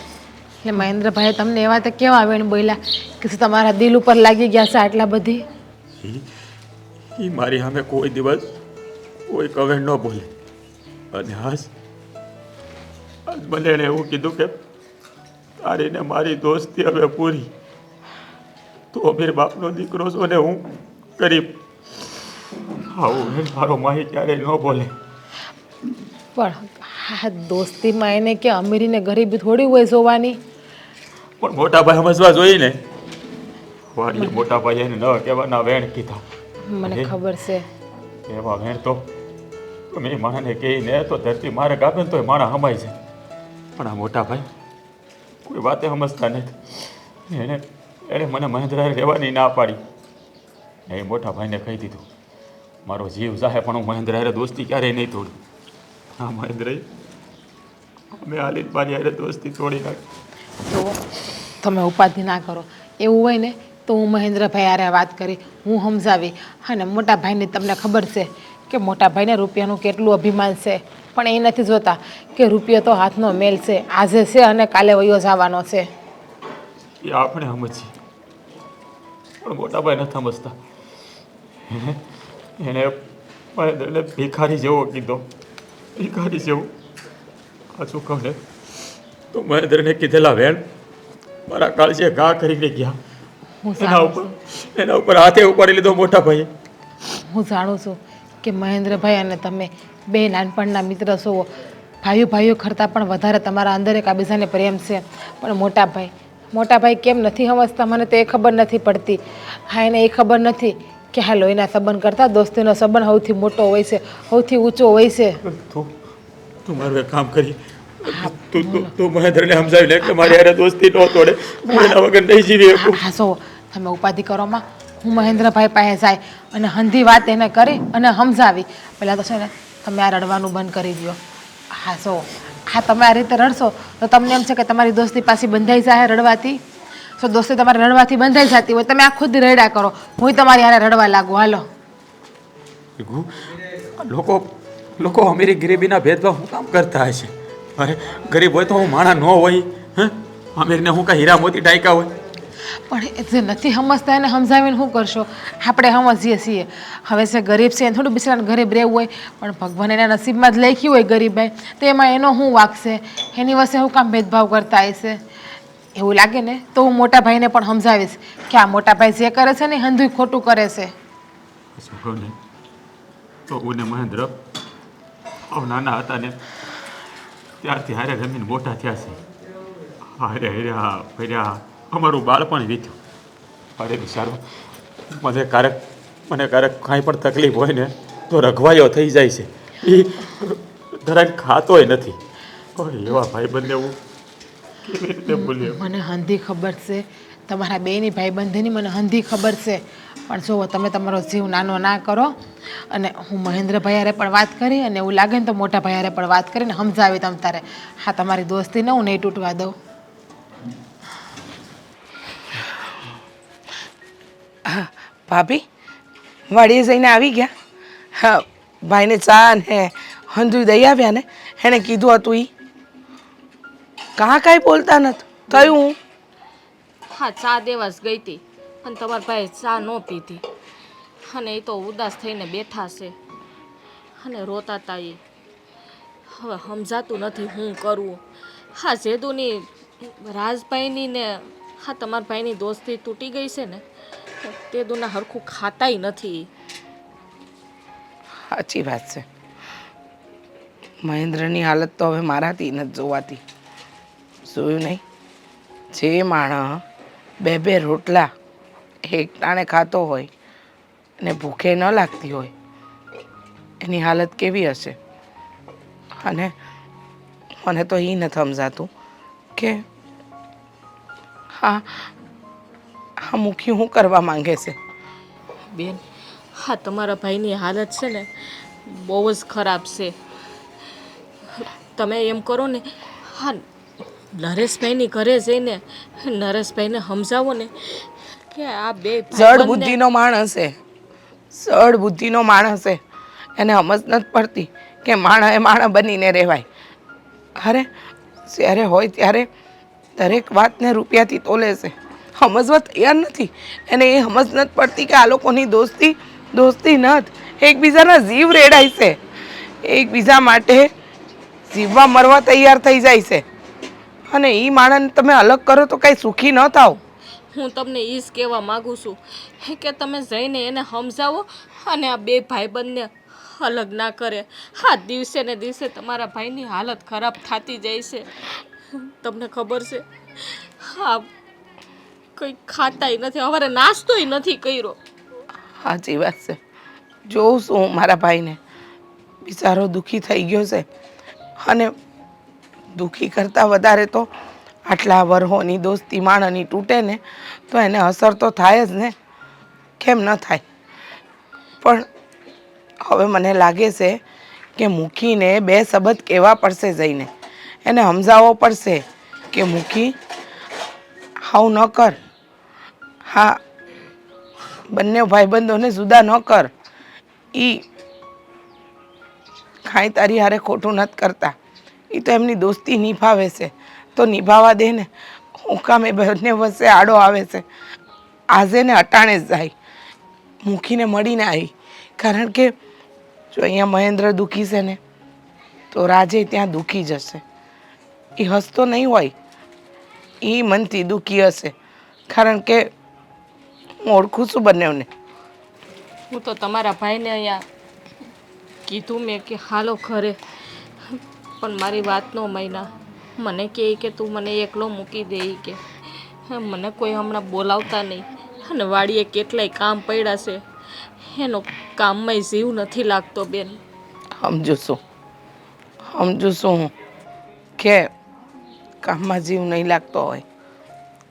S9: મહેન્દ્રભાઈ તમને એવા તો કેવા વેણ બોલ્યા કે શું તમારા દિલ ઉપર લાગી ગયા છે આટલા બધી?
S7: એ મારી સામે કોઈ દિવસ કોઈ કવેણ ન બોલે. અને આજ મને એણે એવું કીધું કે તારી ને મારી દોસ્તી હવે પૂરી. તું અમીર બાપનો દીકરો છો ને હું ગરીબ. આવું મારો માહી ક્યારેય ન બોલે.
S9: પણ આ દોસ્તીમાં એને કે અમીરી ને ગરીબી થોડી હોય જોવાની.
S7: પણ મોટા ભાઈ સમજવા જોઈએ ને. વાડીએ મોટા ભાઈ એને ન કહેવાના વેણ કીધા.
S9: મને ખબર છે.
S7: એવા વેણ તો મેં માણસને કહીને તો ધરતી મારે ગાપે ને તો માણસ હમાય છે. પણ આ મોટા ભાઈ કોઈ વાતે સમજતા નથી. એણે મને મહેન્દ્રાએ રહેવાની ના પાડી. એ મોટા ભાઈને કહી દીધું મારો જીવ જાહે પણ હું મહેન્દ્રાએ દોસ્તી ક્યારેય નહીં તોડું. હા મહેન્દ્રએ અમે હાલી મારી હારે દોસ્તી તોડી નાખી.
S9: તો તમે ઉપાધિ ના કરો. એવું હોય ને તો હું મહેન્દ્રભાઈ હારે વાત કરી, હું સમજાવી. અને મોટા ભાઈને તમને ખબર છે કે મોટા ભાઈને રૂપિયાનું કેટલું અભિમાન છે, પણ એ નથી જોતા કે રૂપિયો તો હાથનો મેલ છે, આજે છે અને કાલે વયો જવાનો છે.
S5: એ આપણે સમજીએ પણ મોટા ભાઈ નથી સમજતા. એને મહેન્દ્રને ભિખારી જેવો કીધો, ભિખારી જેવું. આ શું કહું ને તો મહેન્દ્રને કીધેલા વેણ મારા કાળજે ઘા કરીને ગયા.
S9: હું
S5: એના
S9: જાણું
S5: ઉપર એના ઉપર હાથે ઉપાડી લીધો મોટા ભાઈએ.
S9: હું જાણું છું કે મહેન્દ્રભાઈ અને તમે બે નાનપણના મિત્ર છો, ભાઈઓ કરતાં પણ વધારે તમારા અંદર એકબીજાને પ્રેમ છે. પણ મોટા ભાઈ કેમ નથી સમજતા મને તો એ ખબર નથી પડતી. હા, એને એ ખબર નથી કે હા લોહીના સંબંધ કરતાં દોસ્તીનો સંબંધ સૌથી મોટો હોય છે, સૌથી ઊંચો હોય છે.
S5: તું મારું એક કામ કરી તું મહેન્દ્રને સમજાવી લે કે મારી હારે દોસ્તી ન તોડે, હું એના વગર નહીં જીવી શકું.
S9: હા સો તમે ઉપાધિ કરોમાં, હું મહેન્દ્રભાઈ પાસે જાય અને હંધી વાત એને કરી અને સમજાવી. પહેલાં તો છે ને તમે આ રડવાનું બંધ કરી દો. હા સો હા, તમે આ રીતે રડશો તો તમને એમ છે કે તમારી દોસ્તી પાછી બંધાઈ જાય રડવાથી. સો દોસ્તી તમારી રડવાથી બંધાઈ જતી હોય, તમે આ ખુદ રડ્યા કરો, હું તમારી હારે રડવા લાગુ. હાલો.
S5: લોકો અમીરી ગરીબીના ભેદભાવ શું કામ કરતા હશે? અરે ગરીબ હોય તો હું માણા ન હોય, હે? અમીરને હું કાંઈ હીરા મોતી ટાંક્યા હોય?
S9: પણ એ જે નથી સમજતા એને સમજાવીને શું કરશો? આપણે સમજીએ છીએ. હવે છે ગરીબ છે એને થોડું બિચારાને ગરીબ રહેવું હોય, પણ ભગવાન એના નસીબમાં જ લખ્યું હોય ગરીબાઈ, તો એમાં એનો શું વાંક છે? એની વચ્ચે હું કામ ભેદભાવ કરતા હશે? એવું લાગે ને તો હું મોટા ભાઈને પણ સમજાવીશ કે આ મોટા ભાઈ જે કરે છે ને હંધુય ખોટું કરે છે.
S5: શું કહું ને તો હું ને મહેન્દ્ર નાના હતા ને ત્યારથી હારે રમીને મોટા થયા છે. હારે હર્યા ફર્યા, અમારું બાળપણ વીત્યું. અરે બિચારો મને ક્યારેક કાંઈ પણ તકલીફ હોય ને તો રઘવાયો થઈ જાય છે. એ જરાક ખાતોય નથી. એવા ભાઈબંધને હું કેવી રીતે ભૂલ્યો?
S9: મને હંધી ખબર છે, તમારા બેની ભાઈબંધીની મને હંધી ખબર છે, પણ જુઓ તમે તમારો જીવ નાનો ના કરો. અને હું મહેન્દ્રભાઈ હારે પણ વાત કરી અને એવું લાગે ને તો મોટા ભાઈ હારે પણ વાત કરીને સમજાવી તમ તારે. હા, તમારી દોસ્તીને હું નહીં તૂટવા દઉં.
S8: ભાભી વાડીએ જઈને આવી ગયા? હા, ભાઈને ચા ને હંધુય દઈ આવ્યા ને? એણે કીધું હતું એ કાંઈ બોલતા નથી થયું?
S4: હા, ચા દેવા જ ગઈ હતી અને તમારા ભાઈ ચા ન પીધી અને એ તો ઉદાસ થઈને બેઠા છે અને રોતા હતા. એ હવે સમજાતું નથી હું કરવું. હા, જેદુની રાજભાઈની ને હા તમારા ભાઈની દોસ્તી તૂટી ગઈ છે ને તે દુના હરખું ખાતાય નથી.
S8: સાચી વાત છે. મહેન્દ્રની હાલત તો હવે મારાથી નથી જોવાતી. જોયું નહીં? જે માણસ બે રોટલા એક ટાણે ખાતો હોય અને ભૂખે ન લાગતી હોય એની હાલત કેવી હશે? અને મને તો એ નથી સમજાતું કે હા મુખી શું કરવા માંગે છે?
S4: બેન, હા તમારા ભાઈની હાલત છે ને બહુ જ ખરાબ છે. તમે એમ કરો ને, હા નરેશભાઈની ઘરે જઈને નરેશભાઈને સમજાવો ને કે આ બે
S8: જડ બુદ્ધિનો માણસ છે, જડ બુદ્ધિનો માણસ છે. એને સમજ નથી પડતી કે માણસ બનીને રહેવાય. અરે જ્યારે હોય ત્યારે દરેક વાતને રૂપિયાથી તોલે છે. સમજવા તૈયાર નથી. એને એ સમજ નથી પડતી કે આ લોકોની દોસ્તી નથી, એકબીજાના જીવ રેડાય છે, એકબીજા માટે જીવવા મરવા તૈયાર થઈ જાય છે. અને એ માણસને તમે અલગ કરો તો કાંઈ સુખી ન થાવ.
S4: હું તમને એ જ કહેવા માગું છું કે તમે જઈને એને સમજાવો અને આ બે ભાઈબંધને અલગ ના કરે. હા, દિવસે ને દિવસે તમારા ભાઈની હાલત ખરાબ થતી જાય છે. તમને ખબર છે, હા કંઈ ખાતાય નથી, સવારે નાસ્તોય નથી કર્યો.
S8: સાચી વાત છે. જોઉં છું હું મારા ભાઈને, બિચારો દુઃખી થઈ ગયો છે. અને દુઃખી કરતાં વધારે તો આટલા વર્ષોની દોસ્તી માણસની તૂટે ને તો એને અસર તો થાય જ ને, કેમ ન થાય? પણ હવે મને લાગે છે કે મૂકીને બે શબ્દ કહેવા પડશે. જઈને એને સમજાવવો પડશે કે મૂકી આવું ન કર. હા, બંને ભાઈબંધોને જુદા ન કર. કાંઈ તારી હારે ખોટું નથી કરતા. એ તો એમની દોસ્તી નિભાવે છે તો નિભાવવા દે ને. હું કામ એ બંને વચ્ચે આડો આવે છે? આજે ને અટાણે જ જાય, મૂકીને મળીને આવી. કારણ કે જો અહીંયા મહેન્દ્ર દુઃખી છે ને તો રાજે ત્યાં દુઃખી જશે. એ હસતો નહીં હોય, એ મનથી દુઃખી હશે. કારણ કે હું ઓળખું છું બંનેને.
S4: હું તો તમારા ભાઈને અહીંયા કીધું મેં કે હાલો ઘરે, પણ મારી વાત ન માન્યા. મને કહે કે તું મને એકલો મૂકી દે કે મને કોઈ હમણાં બોલાવતા નહીં. અને વાડીએ કેટલાય કામ પડ્યા છે, એનો કામમાં જીવ નથી લાગતો બેન.
S8: સમજુ છું હું કે કામમાં જીવ નહીં લાગતો હોય.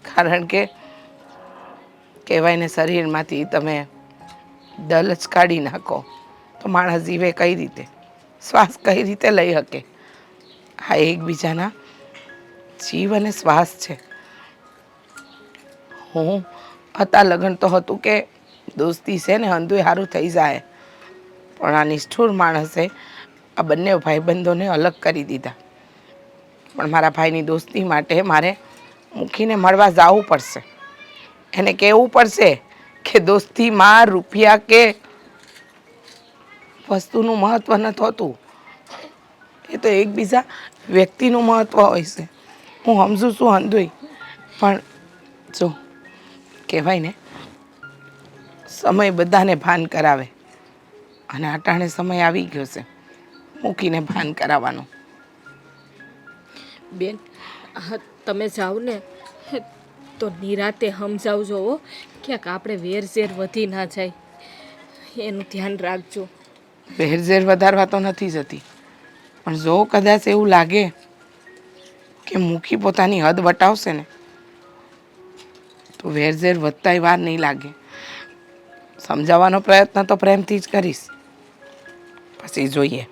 S8: કારણ કે કહેવાય ને શરીરમાંથી તમે દલ જ કાઢી નાખો તો માણસ જીવે કઈ રીતે, શ્વાસ કઈ રીતે લઈ શકે? આ એકબીજાના જીવ અને શ્વાસ છે. હું હતા લગ્ન તો હતું કે દોસ્તી છે ને હંધુય સારું થઈ જાય, પણ આ નિષ્ઠુર માણસે આ બંને ભાઈબંધોને અલગ કરી દીધા. પણ મારા ભાઈની દોસ્તી માટે મારે મૂકીને મળવા જવું પડશે. એને કહેવું પડશે કે દોસ્તીમાં રૂપિયા કે વસ્તુનું મહત્ત્વ નથી હોતું, એ તો એકબીજા વ્યક્તિનું મહત્ત્વ હોય છે. હું સમજુ છું હંધુય, પણ જો કહેવાય ને સમય બધાને ભાન કરાવે, અને અટાણે સમય આવી ગયો છે મૂકીને ભાન કરાવવાનો.
S4: બેન તમે જાઓ ને તો નિરાતે સમજાવજો હો, ક્યાંક આપણે વેરઝેર વધી ના જાય, એનું ધ્યાન રાખજો.
S8: વેરઝેર વધારવા તો નથી જતી, પણ જો કદાચ એવું લાગે કે મૂકી પોતાની હદ વટાવશે ને તો વેરઝેર વધતાય વાર નહીં લાગે. સમજાવવાનો પ્રયત્ન તો પ્રેમથી જ કરીશ, પછી જોઈએ.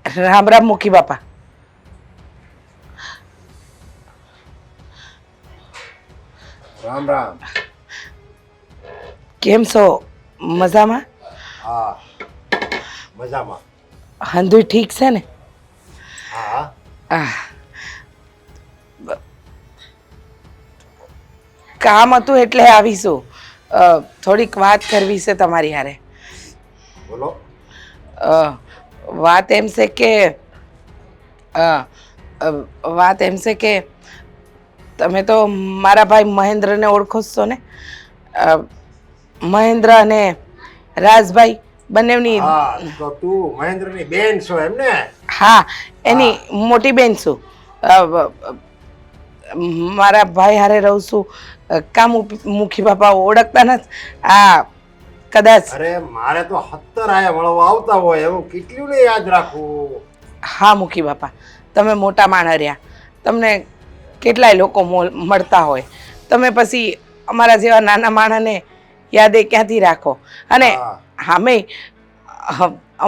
S8: રામ રામ મૂકી બાપા.
S3: રામ રામ.
S8: કેમ છો? મજામાં?
S3: હા મજામાં.
S8: હંધુય ઠીક છે ને?
S3: હા
S8: આહ. કામ હતું એટલે આવીશું. થોડીક વાત કરવી છે તમારી હારે.
S3: બોલો.
S8: વાત એમ છે કે તમે તો મારા ભાઈ મહેન્દ્રને ઓળખો છો ને? મહેન્દ્ર અને રાજભાઈ બંનેની.
S3: હા તો તું મહેન્દ્રની બેન છો એમ ને?
S8: હા, એની મોટી બેન છું. મારા ભાઈ હારે રહું છું. કામ મુખી બાપા ઓળખતા નથી? આ કદાચ.
S3: અરે મારે તો 70 આયા મળવા આવતા હોય, એવું કેટલું ને યાદ રાખવું.
S8: હા મુખી બાપા, તમે મોટા માણસ રહ્યા, તમને કેટલાય લોકો મળતા હોય, તમે પછી અમારા જેવા નાના માણસને યાદે ક્યાંથી રાખો? અને સામે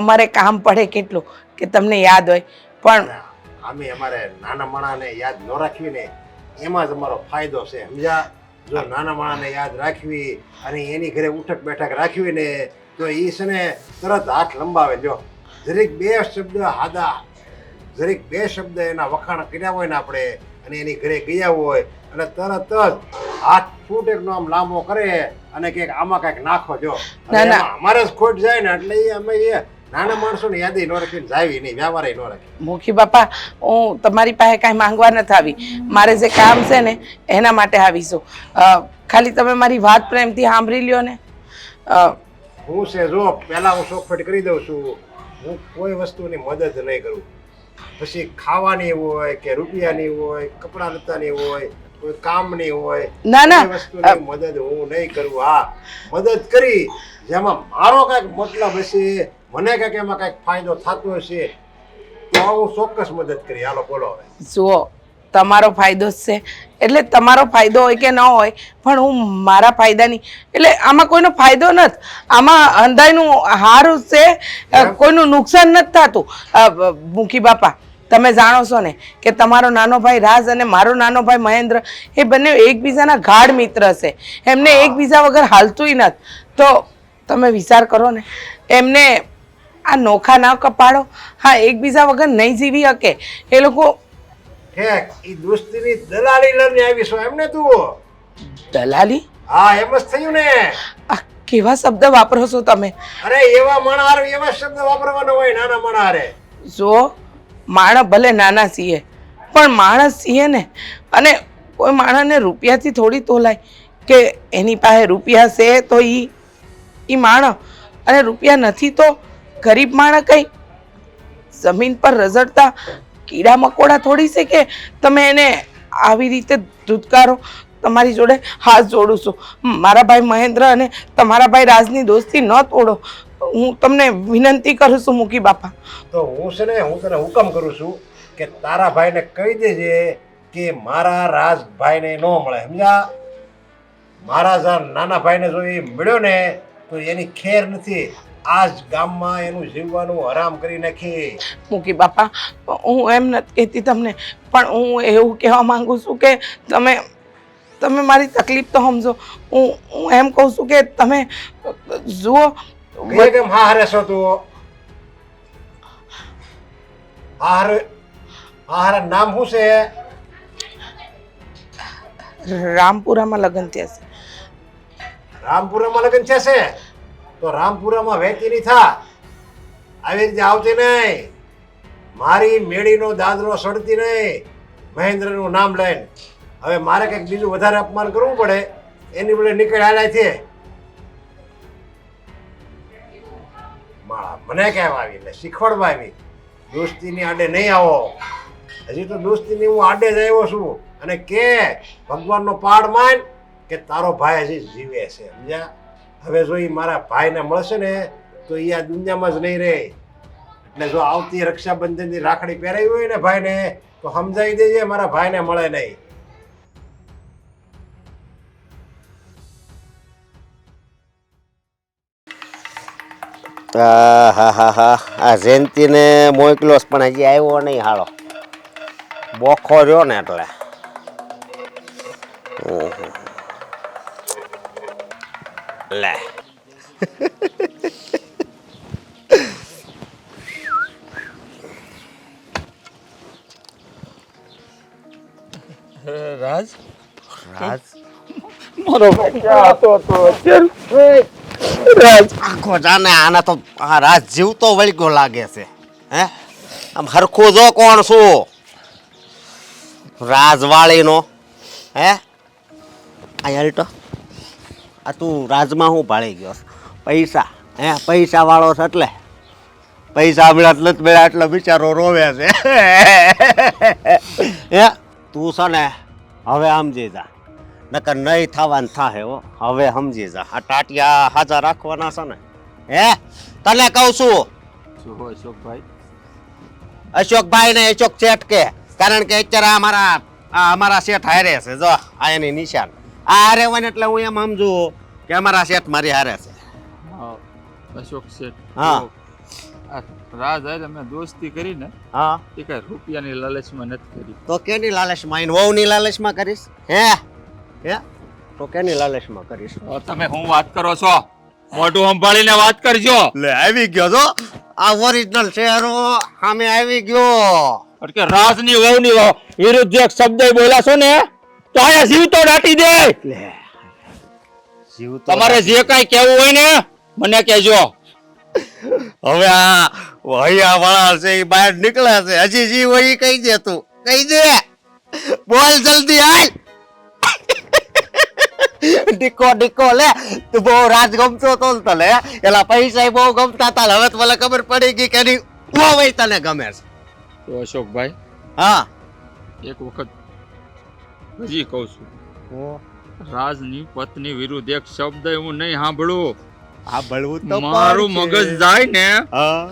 S8: અમારે કામ પડે કેટલું કે તમને યાદ હોય, પણ
S3: અમે અમારે નાના માણસને યાદ ન રાખવી ને એમાં જ અમારો ફાયદો છે, સમજ્યા? જો નાના માણસને યાદ રાખવી અને એની ઘરે ઉઠક બેઠક રાખવી ને તો એ છે ને તરત હાથ લંબાવે. જો જરીક બે શબ્દ એના વખાણ કર્યા હોય ને આપણે, અને એની ઘરે ગયા હોય અને તરત જ હાથ ફૂટેકનો આમ લાંબો કરે અને કંઈક આમાં કંઈક નાખો. જો અમારે જ ખોટ જાય ને એટલે અમે એ નાના માણસોને યાદ ન રાખીને જાવી નહીં, વ્યવહાર ન રાખી.
S8: મુખી બાપા, હું તમારી પાસે કાંઈ માંગવા નથી આવી, મારે જે કામ છે ને એના માટે આવીશું. ખાલી તમે મારી વાત પ્રેમથી સાંભળી લ્યો ને.
S3: હું છે જો પહેલા હું ચોખવટ કરી દઉં છું, હું કોઈ વસ્તુની મદદ નહીં કરું. પછી ખાવાની હોય કે રૂપિયાની હોય, કપડા લત્તાની હોય, કોઈ કામની હોય, કોઈ વસ્તુની મદદ હું નહીં કરું. હા, મદદ કરી જેમાં મારો કાંઈક મતલબ હશે, મને કાંઈક એમાં કાંઈક ફાયદો થતો હશે તો હું ચોક્કસ મદદ કરી. હાલો બોલો હવે.
S8: જુઓ, તમારો ફાયદો જ છે એટલે તમારો ફાયદો હોય કે ન હોય, પણ હું મારા ફાયદાની એટલે આમાં કોઈનો ફાયદો નથી, આમાં અંધાઈનું હારું છે, કોઈનું નુકસાન નથી થતું. મુખી બાપા, તમે જાણો છો ને કે તમારો નાનો ભાઈ રાજ અને મારો નાનો ભાઈ મહેન્દ્ર એ બંને એકબીજાના ગાઢ મિત્ર છે. એમને એકબીજા વગર હાલતુંય નથી. તો તમે વિચાર કરો ને, એમને આ નોખા ના કપાડો. હા, એકબીજા વગર નહીં જીવી શકે એ લોકો.
S3: ઠેક ઈ દોસ્તીની દલાલી લઈને આવી છો એમને તું?
S8: દલાલી?
S3: હા, એમ જ થયું ને.
S8: આ કેવા શબ્દ વાપરો છો તમે?
S3: અરે એવા માણસ એવા શબ્દ વાપરવાનો હોય નાના માણસ.
S8: જો માણસ ભલે નાના છીએ પણ માણસ છીએ ને, અને કોઈ માણસને રૂપિયાથી થોડી તોલાય કે એની પાસે રૂપિયા છે તો ઈ માણસ, અને રૂપિયા નથી તો ગરીબ માણસ. કઈ જમીન પર રઝળતા કીડા મકોડા થોડી છે કે તમે એને આવી રીતે ધૂતકારો. તમારી જોડે હાથ જોડું છું. મારા ભાઈ મહેન્દ્ર અને તમારા ભાઈ રાજની દોસ્તી ન તોડો. હું તમને વિનંતી કરું છું મૂકી બાપા.
S3: તો હું છે ને, હું તને હુકમ કરું છું કે તારા ભાઈને કહી દેજે કે મારા રાજભાઈને ન મળે, સમજ્યા? મારા નાના ભાઈને જો એ મળ્યો ને તો એની ખેર નથી. આજ ગામમાં એનું જીવવાનું હરામ કરી નાખી.
S8: મૂકી બાપા, હું એમ નથી કહેતી તમને, પણ હું એવું કહેવા માંગુ છું કે તમે મારી તકલીફ તો સમજો. હું એમ કહું છું કે તમે જુઓ.
S3: કેમ હારે છો તું? હારે નામ શું છે?
S8: રામપુરામાં લગ્ન થયા છે.
S3: રામપુરામાં લગ્ન છે? તો રામપુરામાં વહેતી નહીં થા. આવી રીતે આવતી નહીં. મારી મેળીનો દાદરો સડતી નહીં મહેન્દ્રનું નામ લઈને. હવે મારે કંઈક બીજું વધારે અપમાન કરવું પડે એની બદલે નીકળી આલાય છે. મને કહેવા આવી એટલે શીખવાડવા આવી. દોસ્તીની આડે નહીં આવો. હજી તો દોસ્તીની હું આડે જ આવ્યો છું. અને કે ભગવાનનો પાડ માન કે તારો ભાઈ હજી જીવે છે, સમજ્યા? હવે જો એ મારા ભાઈને મળશે ને તો એ આ દુનિયામાં જ નહીં રહે. એટલે જો આવતી રક્ષાબંધનની રાખડી પહેરાવી હોય ને ભાઈને તો સમજાવી દેજે મારા ભાઈને મળે નહીં.
S6: આ જયંતીને મોકલ્યો છે પણ હજી આવ્યો નહીં હાલો. બોખો રહ્યો ને એટલે. લે
S2: રાજ
S6: રાજ
S2: મારો ભાઈ ક્યાં હતો તો અત્યારે?
S6: રાજ આખો જાને આના તો આ રાજ જીવતો વળગ્યો લાગે છે. હે આમ હરખું જો કોણ છું? રાજવાળીનો. હે આ યાર આ તું રાજમાં હું ભાળી ગયો? પૈસા. હે પૈસા વાળો છે એટલે પૈસા મળ્યા નથી મળ્યા એટલે બિચારો રોવે છે. હે તું છે ને હવે સમજી જા, નકર નહીં થવાનું થાય. હો હવે સમજી જા. આ ટાટિયા હાજર રાખવાના છે ને. હે તને કહું છું.
S2: શું અશોકભાઈ?
S6: અશોકભાઈ ને અશોક શેઠ કે, કારણ કે અત્યારે અમારા શેઠ હારે છે. જો આ એની નિશાન આ હારે હોય ને એટલે હું એમ સમજુ કે અમારા શેઠ મારી હારે છે.
S2: અશોક શેઠ.
S6: હા
S2: રાજ હારે મેં દોસ્તી કરીને
S6: હા
S2: એ કઈ રૂપિયાની લાલચમાં નથી કરી.
S6: તો કેની લાલચમાં? એને વહુની લાલચમાં કરીશ? હે હે તો કેની લાલચમાં કરીશ?
S2: તમે હું વાત કરો છો? મોઢું સંભાળીને વાત કરજો.
S6: લે આવી ગયો છો આ ઓરિજિનલ શેરો સામે આવી ગયો.
S2: કે રાજની વહુની વિરુદ્ધ એક શબ્દ બોલ્યા છો ને તો આયા જીવતો દાટી દે.
S6: લે જીવ તો
S2: તમારે જે કાંઈ કહેવું હોય ને મને કહેજો.
S6: હવે આ વહિયા વાળા છે એ બહાર નીકળ્યા છે. હજી જી હોય કહી દે, તું કહી દે. બોલ જલ્દી હાલ. ડીકો ડીકો લે. તું બહુ રાજ ગમતો તો ને તને, એલા પૈસા બહુ ગમતા હતા. હવે તો મને ખબર પડી ગઈ કે એની બહુ તને ગમે છે.
S2: તો અશોકભાઈ
S6: હા
S2: એક વખત હજી કહું છું, રાજની પત્ની વિરુદ્ધ એક શબ્દ હું નહીં સાંભળું.
S6: આ બળવું તો
S2: મારું મગજ જાય ને
S6: હા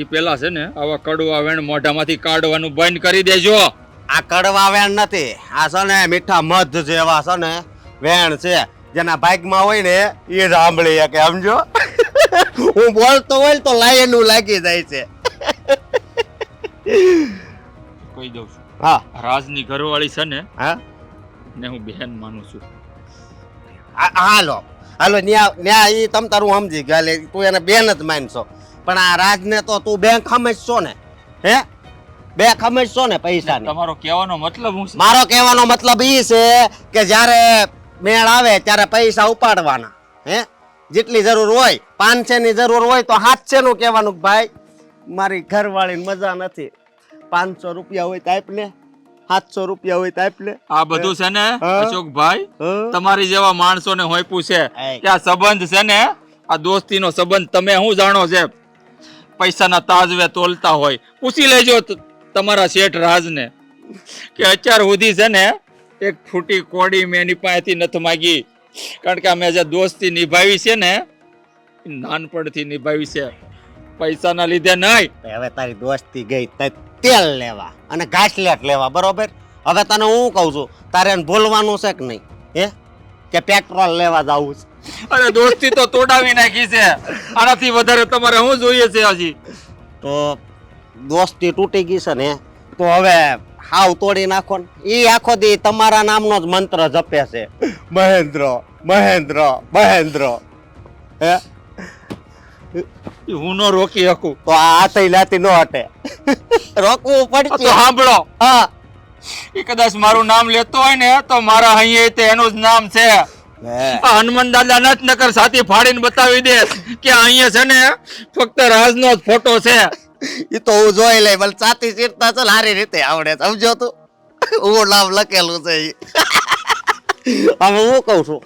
S2: એ પેલા છે ને આવા કડવા વેણ મોઢામાંથી કાઢવાનું બંધ કરી દેજો.
S6: આ કડવા વેણ નથી, આ છે ને મીઠા મધ જેવા છે ને વેણ છે. જેના ભાગમાં હોય ને એ જ સાંભળી કે સમજો. હું બોલતો હોય તો લાયનું લાગી જાય છે.
S5: કહી દઉં છું.
S6: હા
S5: રાજની ઘરવાળી છે ને
S6: હા
S5: ને હું બહેન માનું છું.
S6: હાલો હાલો ન્યા ઈ તમ તારું સમજી ગયો એટલે તું એને બેન જ માનશો પણ આ રાજને તો તું બેંક સમજશો ને હે બે સમજશો ને પૈસાની
S5: તમારો કહેવાનો મતલબ હું છે?
S6: મારો કહેવાનો મતલબ ઈ છે કે જ્યારે મેળ આવે ત્યારે પૈસા ઉપાડવાના હે જેટલી જરૂર હોય 500 ની જરૂર હોય તો 700 નું કહેવાનું કે ભાઈ મારી ઘરવાળીને મજા નથી 500 રૂપિયા હોય તો આપ ને 700 રૂપિયા હોય તો આપ ને
S5: આ બધું છે ને
S6: હા.
S5: અશોકભાઈ
S6: હા.
S5: તમારી જેવા માણસોને હોઈપું છે
S6: એય.
S5: કે આ સંબંધ છે ને આ દોસ્તીનો સંબંધ તમે શું જાણો છે પૈસાના તાજવે તોલતા હોય પૂછી લેજો તમારા શેઠ રાજને કે અત્યાર સુધી છે ને એક ફૂટી કોડી મેં એની પાસેથી નથી માગી કારણ કે અમે જે દોસ્તી નિભાવી છે ને એ નાનપણથી નિભાવી છે પૈસાના લીધે નહીં.
S6: હવે તારી દોસ્તી ગઈ તે તેલ લેવા અને ઘાસલેટ લેવા બરોબર હવે તને હું કહું છું તારે એને ભૂલવાનું છે કે નહીં હે કે પેટ્રોલ લેવા જવું છે
S5: અરે દોસ્તી તો તોડાવી નાખી છે આનાથી વધારે તમારે શું જોઈએ છે હજી?
S6: તો દોસ્તી તૂટી ગઈ છે ને તો હવે હાવ તોડી નાખો ને ઈ આખો દી તમારા નામનો જ મંત્ર જપે છે મહેન્દ્ર મહેન્દ્ર મહેન્દ્ર હે
S5: એ હું ન રોકી શકું.
S6: તો આ હાથે લાતી ન હટે રોકવું
S5: તો
S6: પડશે
S5: સાંભળો
S6: હા
S5: એ કદાચ મારું નામ લેતો હોય ને તો મારા અહીંયા તે એનું જ નામ છે.
S6: હે.
S5: આ હનુમાન દાદા નથ નકર સાથી ફાડીને બતાવી દે કે અહીંયા છે ને ફક્ત રાજનો જ ફોટો છે.
S6: એ તો હું જોઈ લઈ ભલે સાથી ચીરતા ચાલ સારી રીતે આવડે સમજો તું હું નામ લખેલું છે ઈ. હવે હું કઉ છું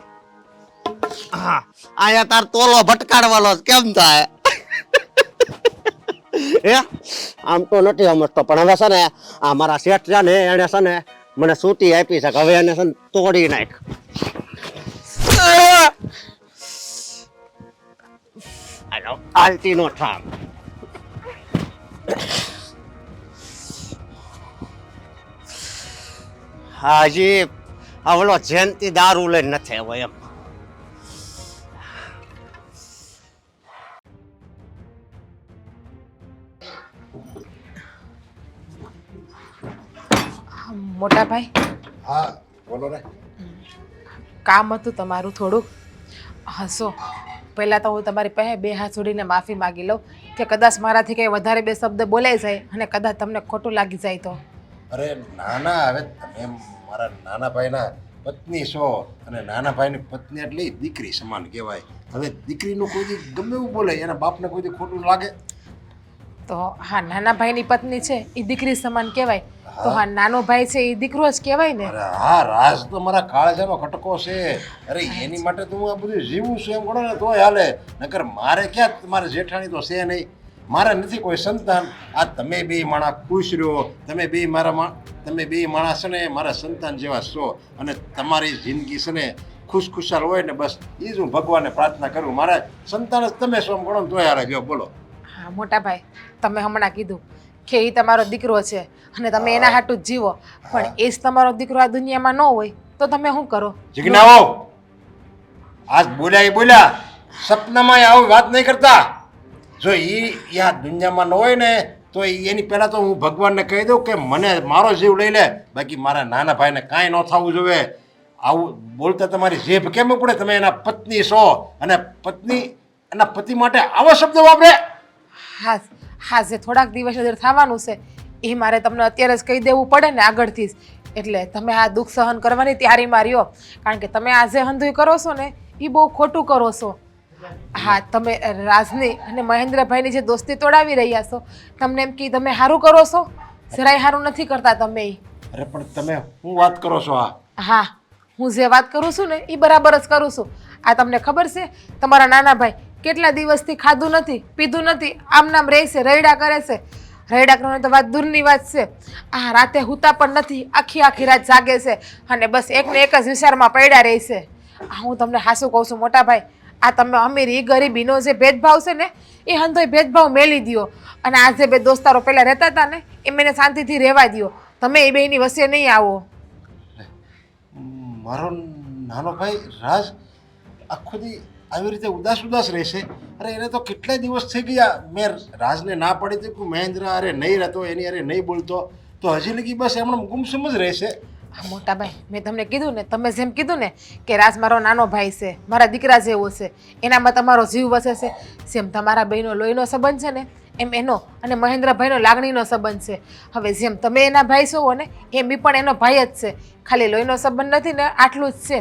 S6: હા, અહીંયા તાર તોલો ભટકાડવાનો છે, કેમ થાય હે આમ તો નથી સમજતો પણ હવે છે ને આ મારા શેઠ છે ને એને છે ને મને સૂતી આપી છે કે હવે એને છે ને તોડી નાખ હાલો આલતી નો ઠામ હાજી આવલો જયંતિ દારૂ લઈને નથી આવ્યો એમ
S9: મોટા ભાઈ
S3: હા બોલો ને.
S9: કામ હતું તમારું થોડુંક હસો પહેલાં તો હું તમારી પાસે બે હાથ જોડીને માફી માગી લઉં કે કદાચ મારાથી કંઈ વધારે બે શબ્દ બોલાઈ જાય અને કદાચ તમને ખોટું લાગી જાય તો.
S3: અરે નાના હવે તમે મારા નાના ભાઈના પત્ની છો અને નાના ભાઈની પત્ની એટલે દીકરી સમાન કહેવાય. હવે દીકરીનું કોઈ દી ગમે એવું બોલે એના બાપને કોઈ દી ખોટું લાગે
S9: તો હા નાના ભાઈની પત્ની છે એ દીકરી સમાન કહેવાય તો હા નાનો ભાઈ છે એ દીકરો જ કહેવાય ને.
S3: અરે હા રાજ તો મારા કાળજાનો ખટકો છે. અરે એની માટે તો હું આ બધું જીવું છું એમ ગણો ને તોય હાલે નકર મારે ક્યાં મારે જેઠાણી તો છે નહીં. મારે નથી કોઈ સંતાન. આ તમે બે માણા ખુશ રહ્યો તમે બે માણસ છે ને મારા સંતાન જેવા છો અને તમારી જિંદગી છે ને ખુશખુશાલ હોય ને બસ એ જ હું ભગવાનને પ્રાર્થના કરું. મારા સંતાન જ તમે છો એમ ગણો ને તોય હાલે. જો બોલો.
S9: હા મોટા ભાઈ તમે હમણાં કીધું કે એ તમારો દીકરો છે અને તમે એના હાટું જ જીવો પણ એ જ તમારો દીકરો આ દુનિયામાં ન હોય તો તમે શું કરો?
S3: જીજ્ઞાઓ આજ બોલ્યા સપનામાં આવું વાત નહીં કરતા. જો એ આ દુનિયામાં ન હોય ને તો એની પહેલાં તો હું ભગવાનને કહી દઉં કે મને મારો જીવ લઈ લે બાકી મારા નાના ભાઈને કાંઈ ન થવું જોઈએ. આવું બોલતા તમારી જીભ કેમ પડે? તમે એના પત્ની છો અને પત્ની એના પતિ માટે આવા શબ્દો વાપરે.
S9: હા હા જે થોડાક દિવસ અંદર થવાનું છે એ મારે તમને અત્યારે જ કહી દેવું પડે ને આગળથી જ. એટલે તમે આ દુઃખ સહન કરવાની તૈયારી માર્યો કારણ કે તમે આ જે હંધુઈ કરો છો ને એ બહુ ખોટું કરો છો. હા તમે રાજની અને મહેન્દ્રભાઈની જે દોસ્તી તોડાવી રહ્યા છો તમને એમ કે તમે સારું કરો છો જરાય સારું નથી કરતા તમે.
S3: અરે પણ તમે શું વાત કરો છો?
S9: હા હું જે વાત કરું છું ને એ બરાબર જ કરું છું. આ તમને ખબર છે તમારા નાના ભાઈ કેટલા દિવસથી ખાધું નથી પીધું નથી આમ નામ રહે છે રૈડા કરે છે. રૈડા કરવાની તો વાત દૂરની વાત છે. આ રાતે હુતા પણ નથી આખી રાત જાગે છે અને બસ એકને એક જ વિચારમાં પડ્યા રહે છે. હું તમને હાસું કહું છું મોટા ભાઈ આ તમે અમીરી ગરીબીનો જે ભેદભાવ છે ને એ હંધોય ભેદભાવ મેલી દો અને આ જે બે દોસ્તારો પહેલાં રહેતા હતા ને એ મને શાંતિથી રહેવા દો. તમે એ બેની વચ્ચે નહીં આવો.
S3: મારો નાનો ભાઈ રાજ આખો દી આવી રીતે ઉદાસ રહેશે? અરે એને તો કેટલાય દિવસ થઈ ગયા મેં રાજને ના પાડી હતી કે મહેન્દ્ર અરે નહીં રહેતો એની અરે નહીં બોલતો તો હજી લગી બસ એમણે ગુમસુમ જ રહેશે.
S9: હા મોટા ભાઈ, મેં તમને કીધું ને, તમે જેમ કીધું ને કે રાજ મારો નાનો ભાઈ છે, મારા દીકરા જેવો છે, એનામાં તમારો જીવ વસે છે, જેમ તમારા બેનો લોહીનો સંબંધ છે ને એમ એનો અને મહેન્દ્રભાઈનો લાગણીનો સંબંધ છે. હવે જેમ તમે એના ભાઈ છો ને એમ બી પણ એનો ભાઈ જ છે, ખાલી લોહીનો સંબંધ નથી ને, આટલું જ છે.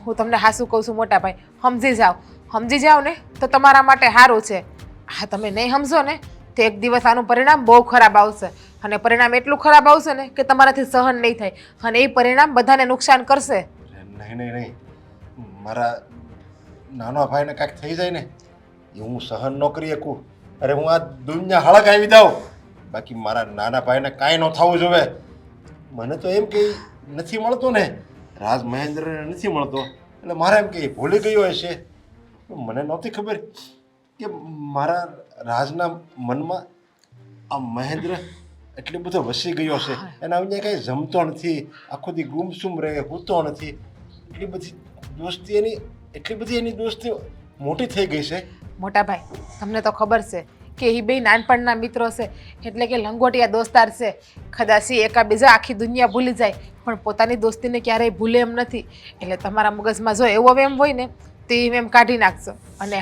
S9: હું તમને હાસું કહું છું મોટા ભાઈ, સમજી જાઓ ને તો તમારા માટે સારું છે. હા તમે નહીં સમજો ને તો એક દિવસ આનું પરિણામ બહુ ખરાબ આવશે, અને પરિણામ એટલું ખરાબ આવશે ને કે તમારાથી સહન નહીં થાય, અને એ પરિણામ બધાને નુકસાન કરશે.
S3: નહીં, મારા નાના ભાઈને કાંઈક થઈ જાય ને એ હું સહન ન કરી શકું. અરે હું આ દુનિયા હળગાવી દઉં, બાકી મારા નાના ભાઈને કાંઈ ન થવું જોઈએ. મને તો એમ કે નથી મળતો ને, રાજ મહેન્દ્રને નથી મળતો, એટલે મારે એમ કે ભૂલી ગયો હશે. મને નહોતી ખબર કે મારા રાજના મનમાં આ મહેન્દ્ર એટલો બધો વસી ગયો છે. એના અહીંયા કાંઈ જમતો નથી, આખો દી ગુમસુમ રહે, હોતો નથી. એટલી બધી એની દોસ્તી મોટી થઈ ગઈ છે.
S9: મોટા ભાઈ, તમને તો ખબર છે કે એ બે નાનપણના મિત્રો છે, એટલે કે લંગોટિયા દોસ્તાર છે. કદાચ એ એકાબીજા આખી દુનિયા ભૂલી જાય પણ પોતાની દોસ્તીને ક્યારેય ભૂલે એમ નથી. એટલે તમારા મગજમાં જો એવો એમ હોય ને તો એ એમ કાઢી નાખશો. અને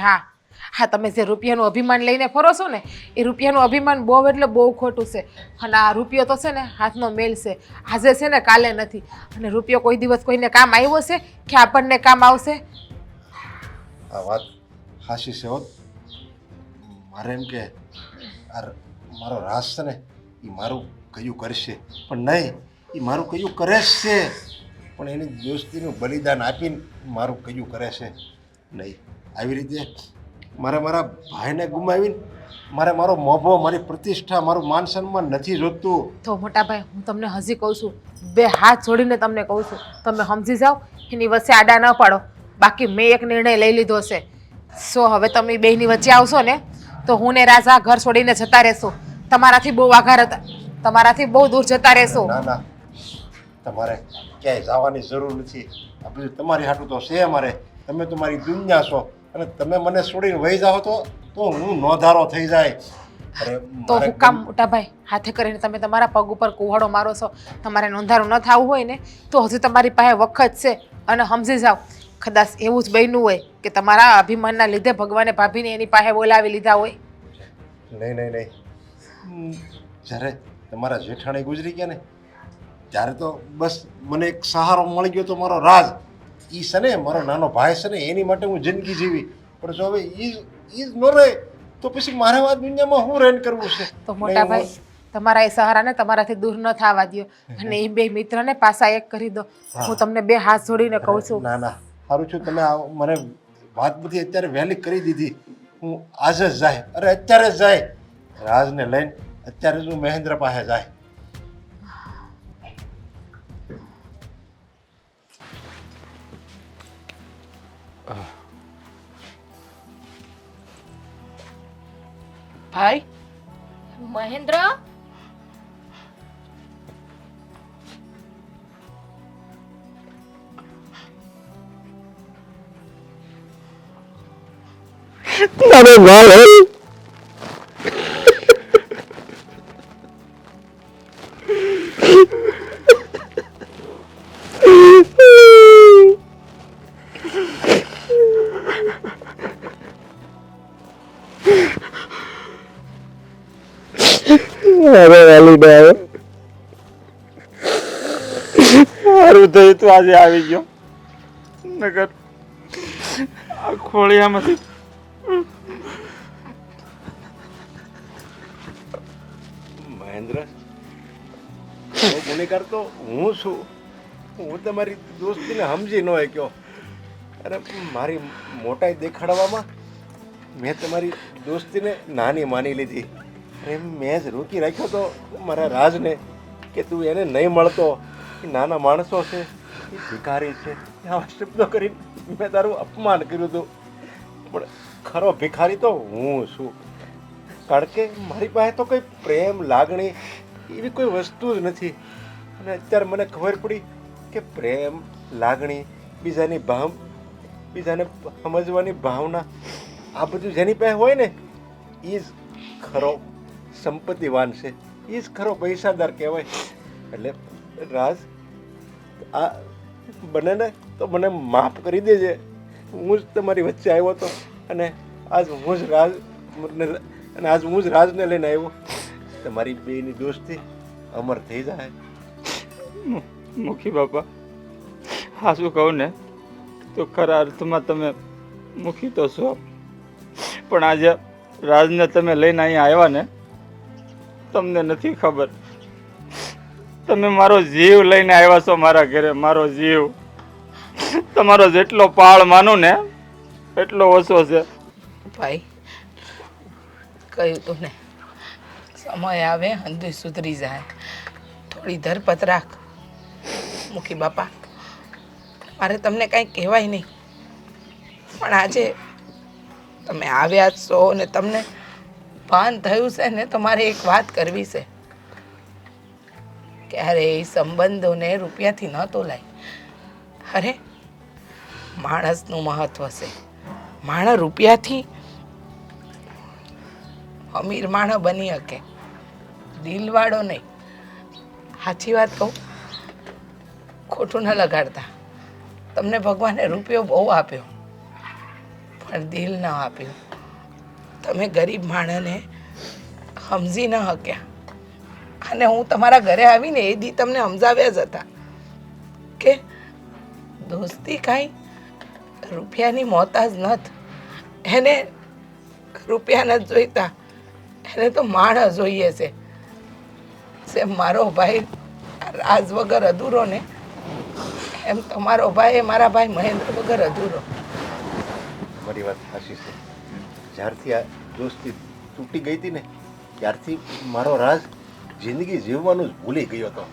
S9: હા તમે જે રૂપિયાનું અભિમાન લઈને ફરો છો ને એ રૂપિયાનું અભિમાન બહુ એટલે બહુ ખોટું છે. અને આ રૂપિયો તો છે ને હાથનો મેલ છે, આજે છે ને કાલે નથી. અને રૂપિયો કોઈ દિવસ કોઈને કામ આવ્યો છે કે આપણને કામ આવશે?
S3: આ વાત હાસી છે હોત. મારે એમ કે આ મારો રાજ છે ને એ મારું કયું કરશે, પણ નહીં, એ મારું કયું કરે જ છે, પણ એની દોસ્તીનું બલિદાન આપીને મારું કયું કરે છે નહીં. આવી રીતે મારે મારા ભાઈને ગુમાવીને મારે મારો મોભો, મારી પ્રતિષ્ઠા, મારું માન સન્માન નથી જોતું.
S9: તો મોટા ભાઈ, હું તમને હજી કહું છું, બે હાથ જોડીને તમને કહું છું, તમે સમજી જાઓ, એની વચ્ચે આડા ન પાડો. બાકી મેં એક નિર્ણય લઈ લીધો છે. હવે તમે બેની વચ્ચે આવશો ને તો હું ને રાજા ઘર છોડીને જતા રહેશો. તમારાથી બહુ આઘાત હતા, તમારાથી બહુ દૂર જતા રહેશો.
S3: ના, તમારે ક્યાંય જવાની જરૂર નથી. આ બધું તમારી હાટું તો છે અમારે. તમે તો મારી દુનિયા છો, અને તમે મને છોડીને વહી જાઓ તો હું નોંધારો થઈ જાય.
S9: તો હું કામ મોટા ભાઈ હાથે કરીને તમે તમારા પગ ઉપર કુવાડો મારો છો? તમારે નોંધારું ન થવું હોય ને તો હજુ તમારી પાસે વખત છે. અને સમજી જાઓ, કદાચ એવું જ બન્યું હોય કે તમારા અભિમાનના લીધે ભગવાને ભાભીને એની પાસે બોલાવી લીધા હોય.
S3: નહીં. જ્યારે તમારા જેઠાણી ગુજરી ગયા ને ત્યારે તો બસ મને એક સહારો મળી ગયો તો મારો રાજ. એ છે ને મારો નાનો ભાઈ છે ને, એની માટે હું જિંદગી જીવી. પણ જો હવે એ જ ન રહે તો પછી મારે આ દુનિયામાં હું રન કરવું છે?
S9: તો મોટા ભાઈ, તમારા એ સહારાને તમારાથી દૂર ન થવા દો, અને એ બે મિત્રને પાછા એક કરી દો. હું તમને બે હાથ જોડીને કહું છું.
S3: ના, સારું છું, તમે મને વાત બધી અત્યારે વહેલી કરી દીધી. હું આજે જ જાય, અત્યારે જ જાય, રાજને લઈને અત્યારે જ હું મહેન્દ્ર પાસે જાય.
S8: ભાઈ,
S4: મહેન્દ્ર,
S6: તારો ગાલ અરે વાલી ડાયો
S5: સારું થયું તું આજે આવી ગયો, નકર આ ખોળિયામાંથી
S3: મહેન્દ્ર, ગુનેગાર તો હું છું. હું તમારી દોસ્તીને સમજી ન શક્યો. અરે મારી મોટાઈ દેખાડવામાં મેં તમારી દોસ્તીને નાની માની લીધી. અરે મેં જ રોકી રાખ્યો તો મારા રાજને કે તું એને નહીં મળતો, એ નાના માણસો છે, એ ભિખારી છે, આવા શબ્દો કરીને મેં તારું અપમાન કર્યું હતું. પણ ખરો ભિખારી તો હું છું, કારણ કે મારી પાસે તો કોઈ પ્રેમ, લાગણી એવી કોઈ વસ્તુ જ નથી. અને અત્યારે મને ખબર પડી કે પ્રેમ, લાગણી, બીજાને સમજવાની ભાવના, આ બધું જેની પાસે હોય ને એ જ ખરો સંપત્તિવાન છે,
S7: એ જ ખરો પૈસાદાર કહેવાય. એટલે રાજ, આ બંનેને તો મને માફ કરી દેજે. હું જ તમારી વચ્ચે આવ્યો હતો અને આજ હું જ રાજને લઈને આવ્યો. તમારી બેની દોસ્તી અમર થઈ જાય.
S5: મુખી બાપા, હા શું કહું ને, તો ખરા અર્થમાં તમે મુખી તો છો, પણ આજે રાજને તમે લઈને અહીંયા આવ્યા ને, તમને નથી ખબર, તમે મારો જીવ લઈને આવ્યા છો મારા ઘરે. મારો જીવ તમારો જેટલો પાળ માનું ને એટલો ઓછો છે.
S8: ભાઈ, કહ્યું તું ને, સમય આવે અંધું સુધરી જાય. થોડી ધરપત રાખ મુખી બાપા. મારે તમને કાંઈ કહેવાય નહીં, પણ આજે તમે આવ્યા જ છો ને તમને ભાન થયું છે ને, તો મારે એક વાત કરવી છે. ક્યારે એ સંબંધોને રૂપિયાથી ન તોલાય. અરે, માણસનું મહત્વ છે. માણસ રૂપિયાથી અમીર માણસ બની શકે, દિલવાળો નહીં. સાચી વાત કહું, ખોટું ન લગાડતા. તમને ભગવાને રૂપિયો બહુ આપ્યો, પણ દિલ ન આપ્યું. તમે ગરીબ માણસને સમજી ન શક્યા. અને હું તમારા ઘરે આવીને એ દી તમને સમજાવ્યા જ હતા કે દોસ્તી કાંઈ રૂપિયાની મોહતાજ નથી. એને રૂપિયા નથી જોઈતા, એને તો માણસ જોઈએ છે. મારો ભાઈ રાજ વગર અધૂરો ને, એમ તમારો ભાઈ એ મારા ભાઈ મહેન્દ્ર વગર અધૂરો.
S7: મારી વાત સાચી છે. જ્યારથી આ દોસ્તી તૂટી ગઈ હતી ને, ત્યારથી મારો રાજ જિંદગી જીવવાનું જ ભૂલી ગયો હતો.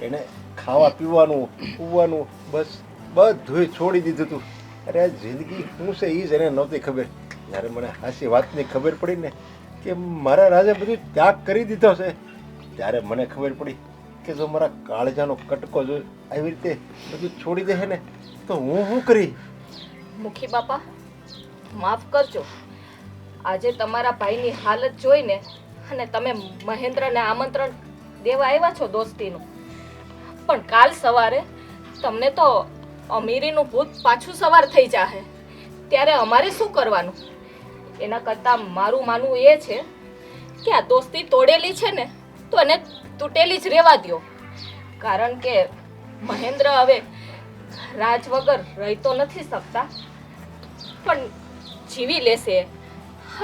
S7: એણે ખાવા પીવાનું, ઉવાનું, બસ બધુંય છોડી દીધું હતું. અરે આ જિંદગી શું છે એ જ એને નહોતી ખબર. જ્યારે મને હાસી વાતની ખબર પડી ને કે મારા રાજે બધું ત્યાગ કરી દીધો છે, ત્યારે મને ખબર પડી કે જો મારા કાળજાનો કટકો જો આવી રીતે બધું છોડી દે ને, તો હું શું કરી.
S4: મુખી બાપા, માફ કરજો. આજે તમારા ભાઈની હાલત જોઈને અને તમે મહેન્દ્રને આમંત્રણ દેવા આવ્યા છો દોસ્તીનું, પણ કાલ સવારે તમને તો અમીરીનું ભૂત પાછું સવાર થઈ જાહે, ત્યારે અમારે શું કરવાનું? એના કરતાં મારું માનવું એ છે કે આ દોસ્તી તોડેલી છે ને, તો એને તૂટેલી જ રહેવા દ્યો. કારણ કે મહેન્દ્ર હવે રાજ વગર રહી તો નથી શકતા, પણ જીવી લેશે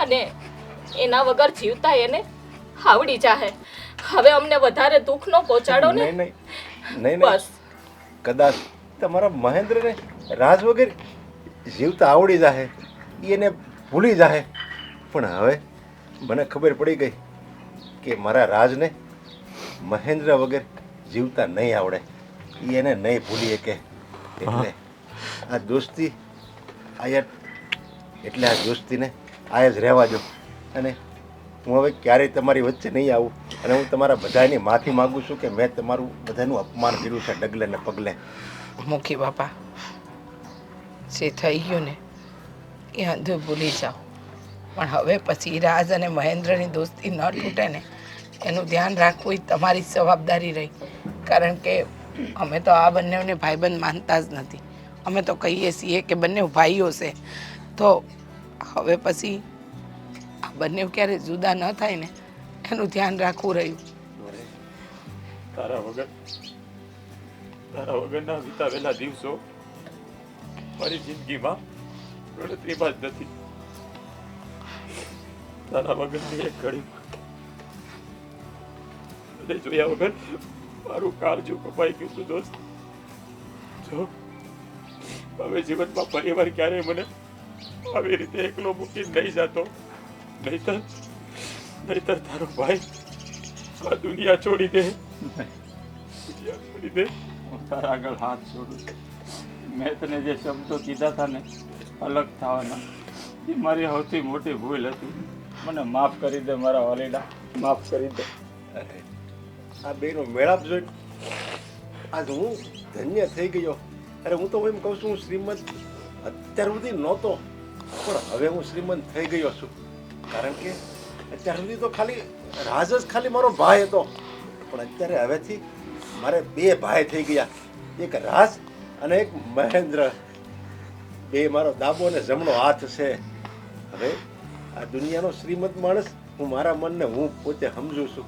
S4: અને એના વગર જીવતા એને આવડી જાહે. હવે અમને વધારે દુઃખ ન પહોંચાડો ને.
S7: નહીં નહીં
S4: બસ.
S7: કદાચ તમારા મહેન્દ્રને રાજ વગર જીવતા આવડી જાહે, એને ભૂલી જાહે, પણ હવે મને ખબર પડી ગઈ કે મારા રાજને મહેન્દ્ર વગર જીવતા નહીં આવડે, એને નહીં ભૂલી શકે. એટલે આ દોસ્તી એટલે આ દોસ્તીને આયા જ રહેવા દો. અને હું હવે ક્યારેય તમારી વચ્ચે નહીં આવું. અને હું તમારા બધાની માફી માગું છું કે મેં તમારું બધાનું અપમાન કર્યું છે ડગલે ને પગલે.
S8: મુખી બાપા, જે થઈ ગયું ને એ અંધું ભૂલી જાઓ. પણ હવે પછી રાજ અને મહેન્દ્રની દોસ્તી ન તૂટે ને, એનું ધ્યાન રાખવું એ તમારી જ જવાબદારી રહી. કારણ કે અમે તો આ બંનેને ભાઈબંધ માનતા જ નથી. અમે તો કહીએ છીએ કે બંને ભાઈઓ છે. તો હવે પછી આ બંને ક્યારે જુદા ન થાય ને, એનું ધ્યાન રાખવું રહ્યું.
S5: તારા વગરના વિતાવેલા દિવસો મારી જિંદગીમાં ગણતરીમાં જ નથી. તારા વગરની એક ઘડી મને જોયા વગર મારું કાળજું કપાઈ ગયું હતું દોસ્ત. જો હવે જીવનમાં પરિવાર ક્યારેય મને આવી રીતે એકલો મૂકીને નહીં જતો. નહીતર તારો ભાઈ આ દુનિયા છોડી દે. હું તારા આગળ હાથ છોડું. મેં તને જે શબ્દો કીધા હતા ને અલગ થવાના, એ મારી સૌથી મોટી ભૂલ હતી. મને માફ કરી દે મારા વાલીડા, માફ કરી દે.
S7: અરે આ બેનો મેળાપ જોઈને આજ હું ધન્ય થઈ ગયો. અરે હું તો એમ કહું છું, હું શ્રીમંત અત્યાર સુધી નહોતો, પણ હવે હું શ્રીમંત થઈ ગયો છું. કારણ કે અત્યાર સુધી તો ખાલી રાજ જ ખાલી મારો ભાઈ હતો,
S3: પણ અત્યારે હવેથી મારે બે ભાઈ થઈ ગયા, એક રાજ અને એક મહેન્દ્ર. બે મારો ડાબો ને જમણો હાથ છે. હવે આ દુનિયાનો શ્રીમંત માણસ હું મારા મનને હું પોતે સમજુ છું.